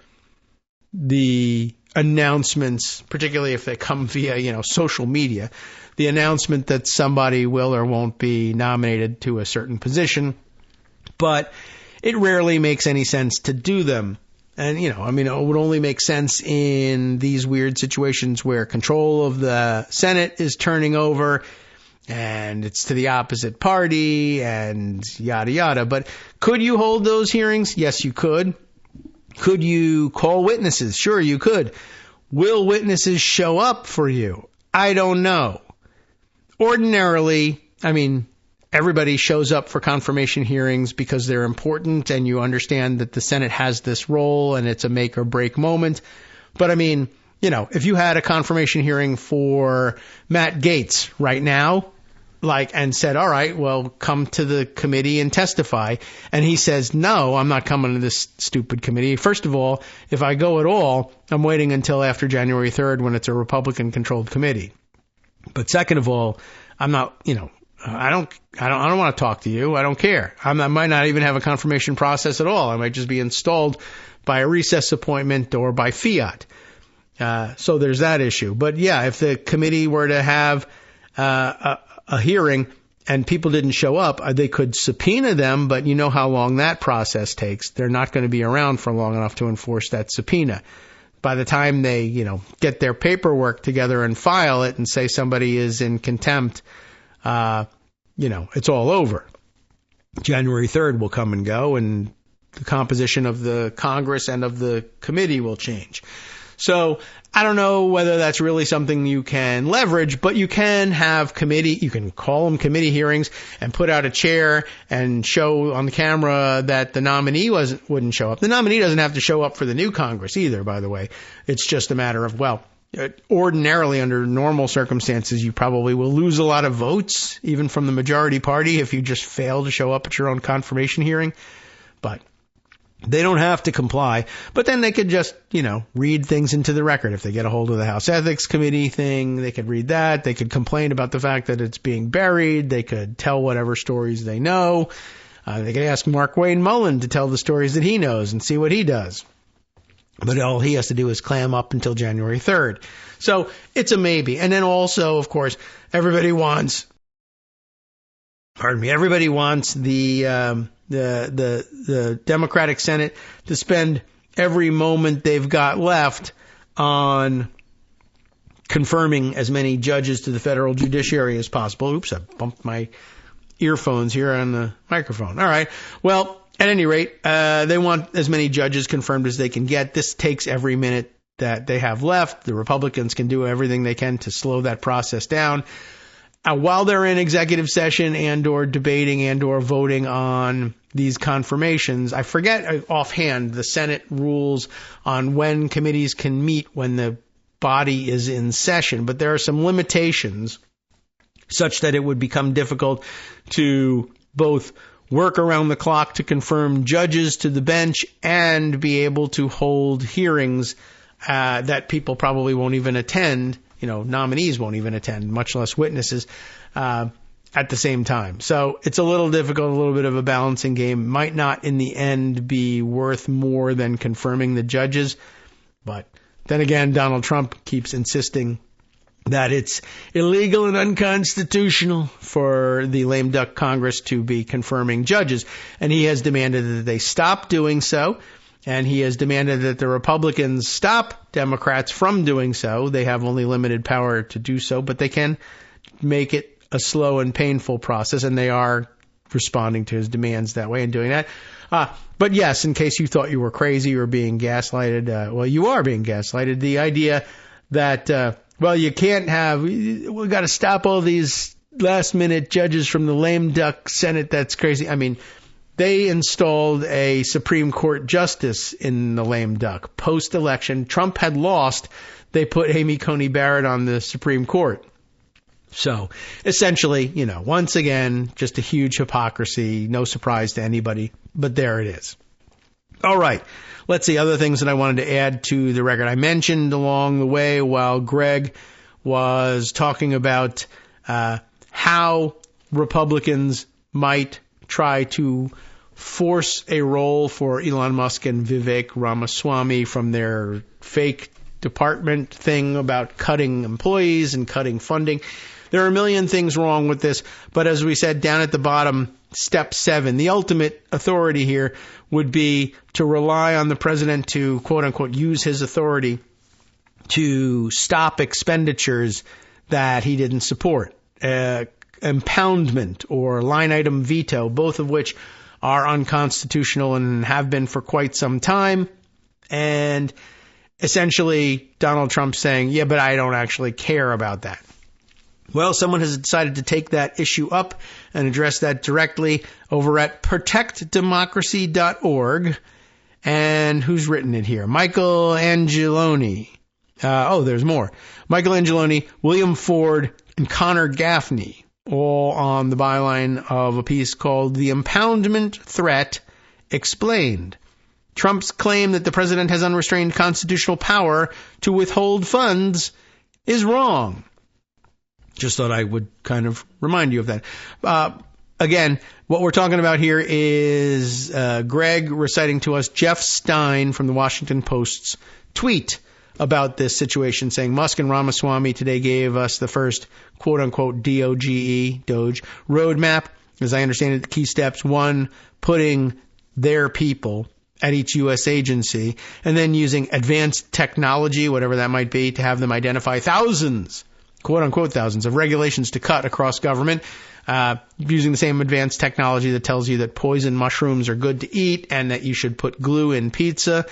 Speaker 2: the announcements, particularly if they come via, social media, the announcement that somebody will or won't be nominated to a certain position. But it rarely makes any sense to do them. And, it would only make sense in these weird situations where control of the Senate is turning over and it's to the opposite party and yada, yada. But could you hold those hearings? Yes, you could. Could you call witnesses? Sure, you could. Will witnesses show up for you? I don't know. Ordinarily, everybody shows up for confirmation hearings because they're important and you understand that the Senate has this role and it's a make or break moment. But if you had a confirmation hearing for Matt Gaetz right now, and said, all right, well, come to the committee and testify. And he says, no, I'm not coming to this stupid committee. First of all, if I go at all, I'm waiting until after January 3rd when it's a Republican-controlled committee. But second of all, I'm not, I don't want to talk to you. I don't care. I might not even have a confirmation process at all. I might just be installed by a recess appointment or by fiat. So there's that issue. But if the committee were to have a hearing and people didn't show up, they could subpoena them, but you know how long that process takes. They're not going to be around for long enough to enforce that subpoena. By the time they, get their paperwork together and file it and say somebody is in contempt, it's all over. January 3rd will come and go, and the composition of the Congress and of the committee will change. So I don't know whether that's really something you can leverage, but you can have you can call them committee hearings and put out a chair and show on the camera that the nominee wouldn't show up. The nominee doesn't have to show up for the new Congress either, by the way. It's just a matter of, ordinarily under normal circumstances, you probably will lose a lot of votes, even from the majority party, if you just fail to show up at your own confirmation hearing. But they don't have to comply, but then they could just, read things into the record. If they get a hold of the House Ethics Committee thing, they could read that. They could complain about the fact that it's being buried. They could tell whatever stories they know. They could ask Mark Wayne Mullen to tell the stories that he knows and see what he does. But all he has to do is clam up until January 3rd. So it's a maybe. And then also, of course, everybody wants the Democratic Senate to spend every moment they've got left on confirming as many judges to the federal judiciary as possible. Oops, I bumped my earphones here on the microphone. All right. Well, at any rate, they want as many judges confirmed as they can get. This takes every minute that they have left. The Republicans can do everything they can to slow that process down. While they're in executive session and or debating and or voting on these confirmations, I forget offhand the Senate rules on when committees can meet when the body is in session, but there are some limitations such that it would become difficult to both work around the clock to confirm judges to the bench and be able to hold hearings that people probably won't even attend. Nominees won't even attend, much less witnesses, at the same time. So it's a little difficult, a little bit of a balancing game. Might not in the end be worth more than confirming the judges. But then again, Donald Trump keeps insisting that it's illegal and unconstitutional for the lame duck Congress to be confirming judges. And he has demanded that they stop doing so. And he has demanded that the Republicans stop Democrats from doing so. They have only limited power to do so, but they can make it a slow and painful process, and they are responding to his demands that way and doing that. But yes, in case you thought you were crazy or being gaslighted, you are being gaslighted. The idea that, you can't we got to stop all these last-minute judges from the lame duck Senate, that's crazy. I mean, they installed a Supreme Court justice in the lame duck. Post-election, Trump had lost. They put Amy Coney Barrett on the Supreme Court. So essentially, once again, just a huge hypocrisy. No surprise to anybody, but there it is. All right. Let's see other things that I wanted to add to the record. I mentioned along the way while Greg was talking about how Republicans might try to force a role for Elon Musk and Vivek Ramaswamy from their fake department thing about cutting employees and cutting funding. There are a million things wrong with this, but as we said down at the bottom, step 7, the ultimate authority here would be to rely on the president to, quote unquote, use his authority to stop expenditures that he didn't support. Impoundment or line item veto, both of which are unconstitutional and have been for quite some time. And essentially Donald Trump saying, yeah, but I don't actually care about that. Well, someone has decided to take that issue up and address that directly over at protectdemocracy.org. And who's written it here? Michael Angeloni. There's more. Michael Angeloni, William Ford, and Connor Gaffney, all on the byline of a piece called The Impoundment Threat Explained. Trump's claim that the president has unrestrained constitutional power to withhold funds is wrong. Just thought I would kind of remind you of that. Again, what we're talking about here is Greg reciting to us Jeff Stein from the Washington Post's tweet about this situation, saying Musk and Ramaswamy today gave us the first quote-unquote DOGE roadmap. As I understand it, the key steps: 1, putting their people at each U.S. agency, and then using advanced technology, whatever that might be, to have them identify thousands, quote-unquote thousands, of regulations to cut across government. using the same advanced technology that tells you that poison mushrooms are good to eat and that you should put glue in pizza.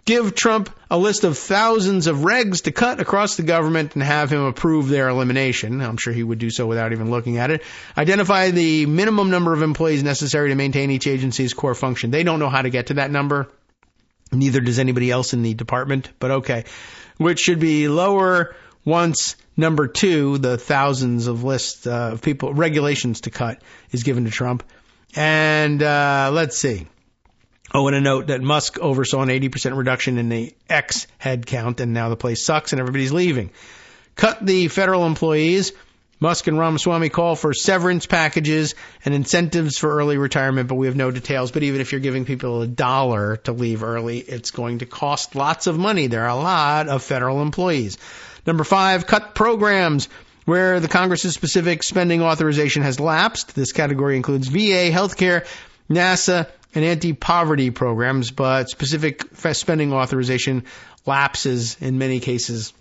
Speaker 2: Give Trump a list of thousands of regs to cut across the government and have him approve their elimination. I'm sure he would do so without even looking at it. Identify the minimum number of employees necessary to maintain each agency's core function. They don't know how to get to that number. Neither does anybody else in the department, but okay. Which should be lower once number 2, the thousands of lists of people, regulations to cut, is given to Trump. And let's see. Oh, and a note that Musk oversaw an 80% reduction in the X head count, and now the place sucks and everybody's leaving. Cut the federal employees. Musk and Ramaswamy call for severance packages and incentives for early retirement, but we have no details. But even if you're giving people $1 to leave early, it's going to cost lots of money. There are a lot of federal employees. Number 5, cut programs where the Congress's specific spending authorization has lapsed. This category includes VA, healthcare, NASA, and anti-poverty programs, but specific spending authorization lapses in many cases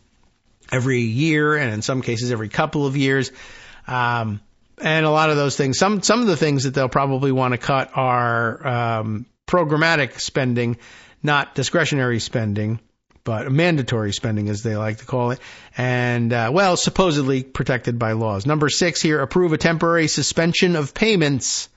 Speaker 2: every year, and in some cases every couple of years. And a lot of those things, some of the things that they'll probably want to cut are programmatic spending, not discretionary spending, but mandatory spending, as they like to call it, and, supposedly protected by laws. Number 6 here, approve a temporary suspension of payments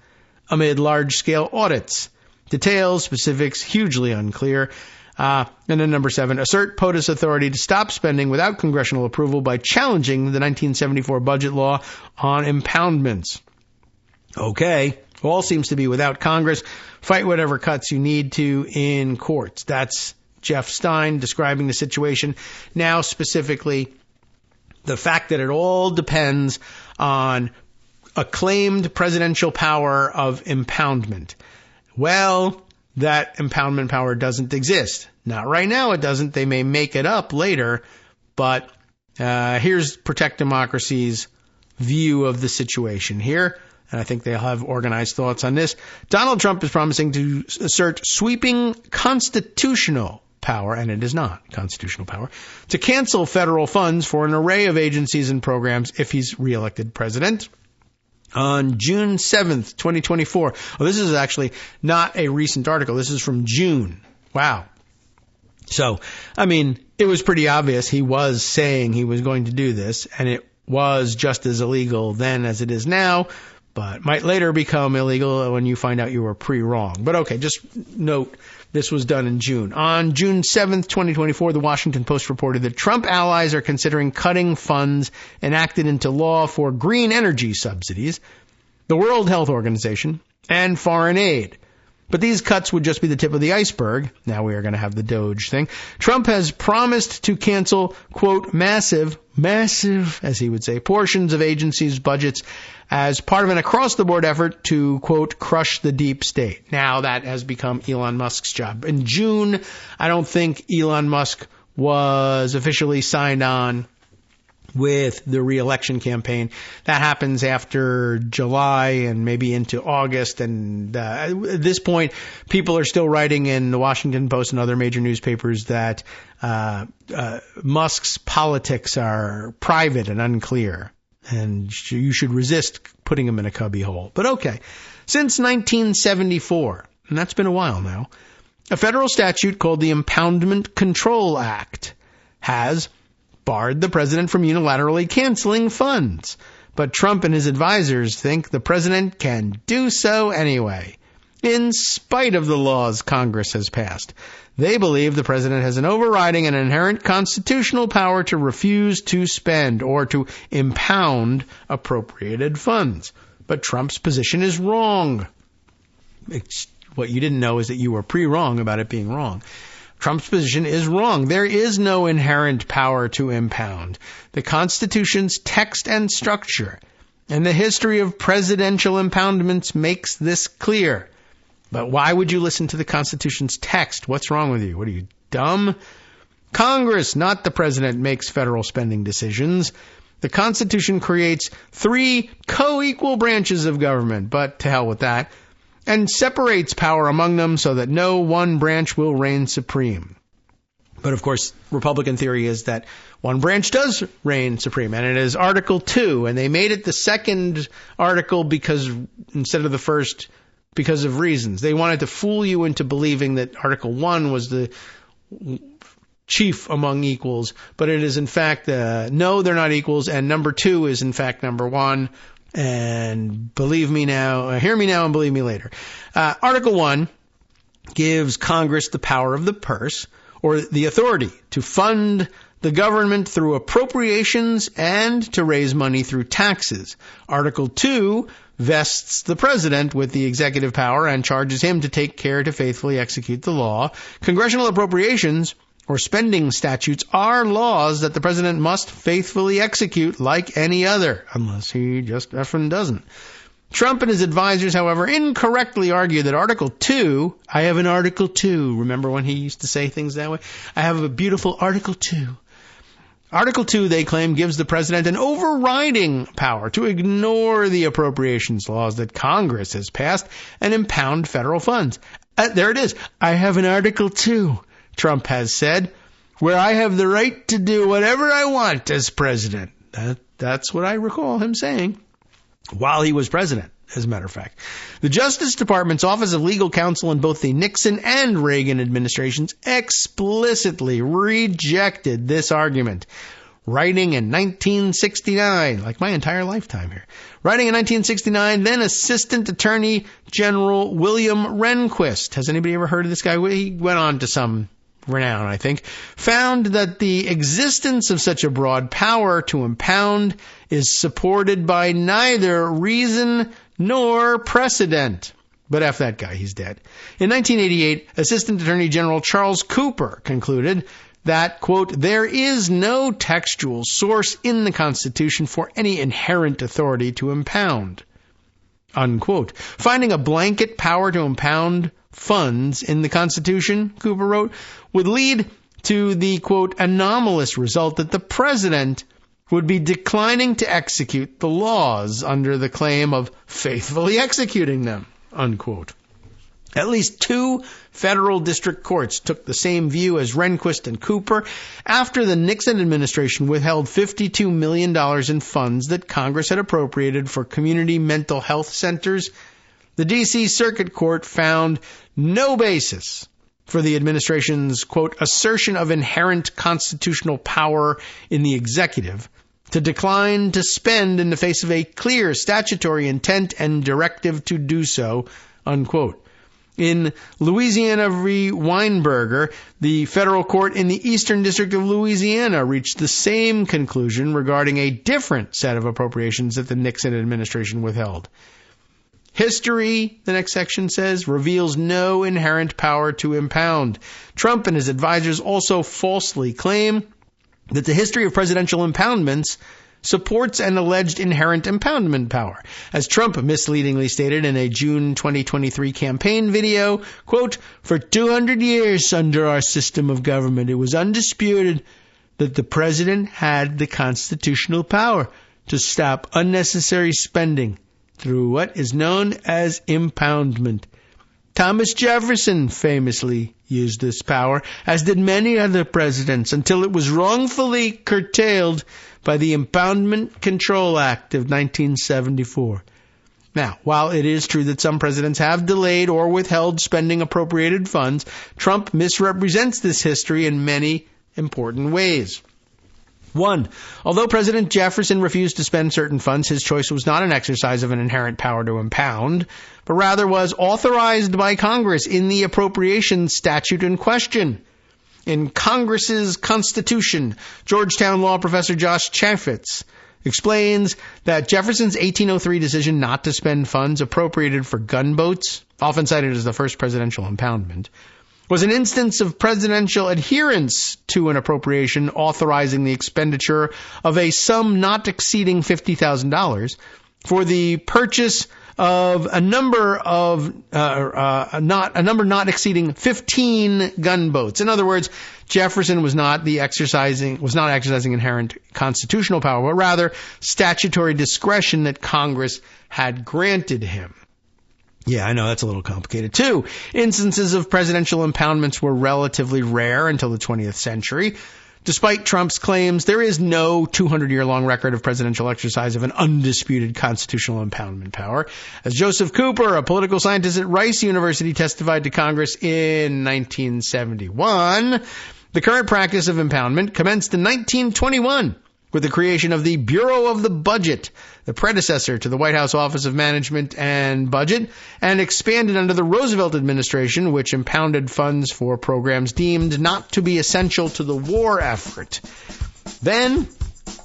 Speaker 2: amid large-scale audits. Details, specifics, hugely unclear. And then number 7, assert POTUS authority to stop spending without congressional approval by challenging the 1974 budget law on impoundments. Okay, all seems to be without Congress. Fight whatever cuts you need to in courts. That's Jeff Stein describing the situation. Now, specifically, the fact that it all depends on a claimed presidential power of impoundment. Well, that impoundment power doesn't exist. Not right now it doesn't. They may make it up later, but here's Protect Democracy's view of the situation here, and I think they'll have organized thoughts on this. Donald Trump is promising to assert sweeping constitutional power, and it is not constitutional power, to cancel federal funds for an array of agencies and programs if he's reelected president. On June 7th, 2024. Oh, this is actually not a recent article. This is from June. Wow. So, I mean, it was pretty obvious he was saying he was going to do this, and it was just as illegal then as it is now, but might later become illegal when you find out you were pre-wrong. But okay, just note this was done in June. On June 7th, 2024, the Washington Post reported that Trump allies are considering cutting funds enacted into law for green energy subsidies, the World Health Organization, and foreign aid. But these cuts would just be the tip of the iceberg. Now we are going to have the Doge thing. Trump has promised to cancel, quote, massive, as he would say, portions of agencies' budgets as part of an across-the-board effort to, quote, crush the deep state. Now that has become Elon Musk's job. In June, I don't think Elon Musk was officially signed on with the re-election campaign. That happens after July and maybe into August. And at this point, people are still writing in the Washington Post and other major newspapers that Musk's politics are private and unclear, and you should resist putting him in a cubby hole. But okay, since 1974, and that's been a while now, a federal statute called the Impoundment Control Act has barred the president from unilaterally canceling funds. But Trump and his advisors think the president can do so anyway, in spite of the laws Congress has passed. They believe the president has an overriding and inherent constitutional power to refuse to spend or to impound appropriated funds. But Trump's position is wrong. What you didn't know is that you were pre-wrong about it being wrong. Trump's position is wrong. There is no inherent power to impound. The Constitution's text and structure and the history of presidential impoundments makes this clear. But why would you listen to the Constitution's text? What's wrong with you? What are you, dumb? Congress, not the president, makes federal spending decisions. The Constitution creates 3 co-equal branches of government, but to hell with that, and separates power among them so that no one branch will reign supreme. But, of course, Republican theory is that one branch does reign supreme, and it is Article 2. And they made it the second article because instead of the first because of reasons. They wanted to fool you into believing that Article 1 was the chief among equals, but it is, in fact, no, they're not equals, and number 2 is, in fact, number 1. And believe me now, hear me now and believe me later. Article 1 gives Congress the power of the purse, or the authority to fund the government through appropriations and to raise money through taxes. Article 2 vests the president with the executive power and charges him to take care to faithfully execute the law. Congressional appropriations or spending statutes are laws that the president must faithfully execute like any other, unless he just effing doesn't. Trump and his advisors, however, incorrectly argue that Article 2, I have an Article 2. Remember when he used to say things that way? I have a beautiful Article 2. Article 2, they claim, gives the president an overriding power to ignore the appropriations laws that Congress has passed and impound federal funds. There it is. I have an Article 2, Trump has said, where I have the right to do whatever I want as president. That's what I recall him saying while he was president, as a matter of fact. The Justice Department's Office of Legal Counsel in both the Nixon and Reagan administrations explicitly rejected this argument. Writing in 1969, like my entire lifetime here. Writing in 1969, then Assistant Attorney General William Rehnquist. Has anybody ever heard of this guy? He went on to some renown, I think, found that the existence of such a broad power to impound is supported by neither reason nor precedent. But F that guy, he's dead. In 1988, Assistant Attorney General Charles Cooper concluded that, quote, there is no textual source in the Constitution for any inherent authority to impound, unquote. Finding a blanket power to impound funds in the Constitution, Cooper wrote, would lead to the, quote, anomalous result that the president would be declining to execute the laws under the claim of faithfully executing them, unquote. At least 2 federal district courts took the same view as Rehnquist and Cooper after the Nixon administration withheld $52 million in funds that Congress had appropriated for community mental health centers. The D.C. Circuit Court found no basis for the administration's, quote, assertion of inherent constitutional power in the executive to decline to spend in the face of a clear statutory intent and directive to do so, unquote. In Louisiana v. Weinberger, the federal court in the Eastern District of Louisiana reached the same conclusion regarding a different set of appropriations that the Nixon administration withheld. History, the next section says, reveals no inherent power to impound. Trump and his advisors also falsely claim that the history of presidential impoundments supports an alleged inherent impoundment power. As Trump misleadingly stated in a June 2023 campaign video, quote, for 200 years under our system of government, it was undisputed that the president had the constitutional power to stop unnecessary spending through what is known as impoundment. Thomas Jefferson famously used this power, as did many other presidents, until it was wrongfully curtailed by the Impoundment Control Act of 1974. Now, while it is true that some presidents have delayed or withheld spending appropriated funds, Trump misrepresents this history in many important ways. 1. Although President Jefferson refused to spend certain funds, his choice was not an exercise of an inherent power to impound, but rather was authorized by Congress in the appropriations statute in question. In Congress's Constitution, Georgetown law professor Josh Chaffetz explains that Jefferson's 1803 decision not to spend funds appropriated for gunboats, often cited as the first presidential impoundment, was an instance of presidential adherence to an appropriation authorizing the expenditure of a sum not exceeding $50,000 for the purchase of a number not exceeding 15 gunboats. In other words, Jefferson was not exercising inherent constitutional power, but rather statutory discretion that Congress had granted him. Yeah, I know, that's a little complicated. 2, instances of presidential impoundments were relatively rare until the 20th century. Despite Trump's claims, there is no 200-year-long record of presidential exercise of an undisputed constitutional impoundment power. As Joseph Cooper, a political scientist at Rice University, testified to Congress in 1971, the current practice of impoundment commenced in 1921 with the creation of the Bureau of the Budget, the predecessor to the White House Office of Management and Budget, and expanded under the Roosevelt administration, which impounded funds for programs deemed not to be essential to the war effort. Then,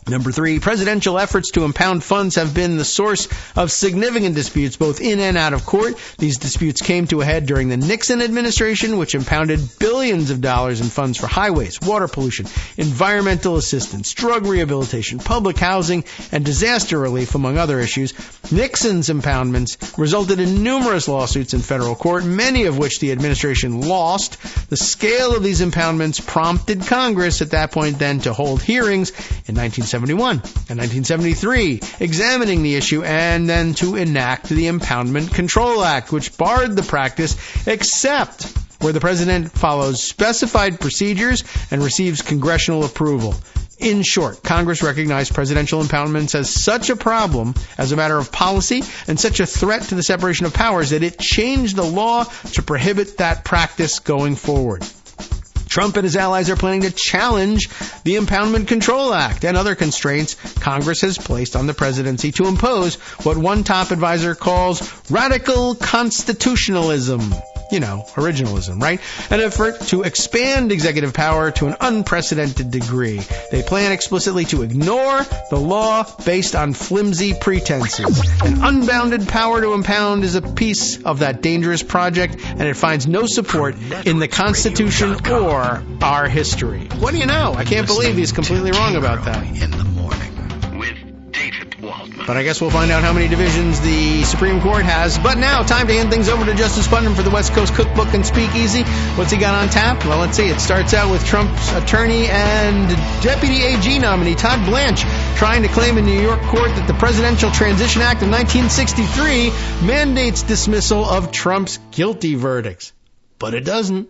Speaker 2: number 3, presidential efforts to impound funds have been the source of significant disputes both in and out of court. These disputes came to a head during the Nixon administration, which impounded billions of dollars in funds for highways, water pollution, environmental assistance, drug rehabilitation, public housing, and disaster relief, among other issues. Nixon's impoundments resulted in numerous lawsuits in federal court, many of which the administration lost. The scale of these impoundments prompted Congress at that point then to hold hearings in 1971 and 1973, examining the issue, and then to enact the Impoundment Control Act, which barred the practice except where the president follows specified procedures and receives congressional approval. In short, Congress recognized presidential impoundments as such a problem as a matter of policy and such a threat to the separation of powers that it changed the law to prohibit that practice going forward. Trump and his allies are planning to challenge the Impoundment Control Act and other constraints Congress has placed on the presidency to impose what one top advisor calls radical constitutionalism. You know, originalism, right? An effort to expand executive power to an unprecedented degree. They plan explicitly to ignore the law based on flimsy pretenses. An unbounded power to impound is a piece of that dangerous project, and it finds no support in the Constitution or our history. What do you know? I can't believe he's completely wrong about that.
Speaker 1: In the morning with David Waldman.
Speaker 2: But I guess we'll find out how many divisions the Supreme Court has. But now, time to hand things over to Justice Putnam for the West Coast Cookbook and Speakeasy. What's he got on tap? Well, let's see. It starts out with Trump's attorney and Deputy AG nominee Todd Blanche trying to claim in New York court that the Presidential Transition Act of 1963 mandates dismissal of Trump's guilty verdicts. But it doesn't.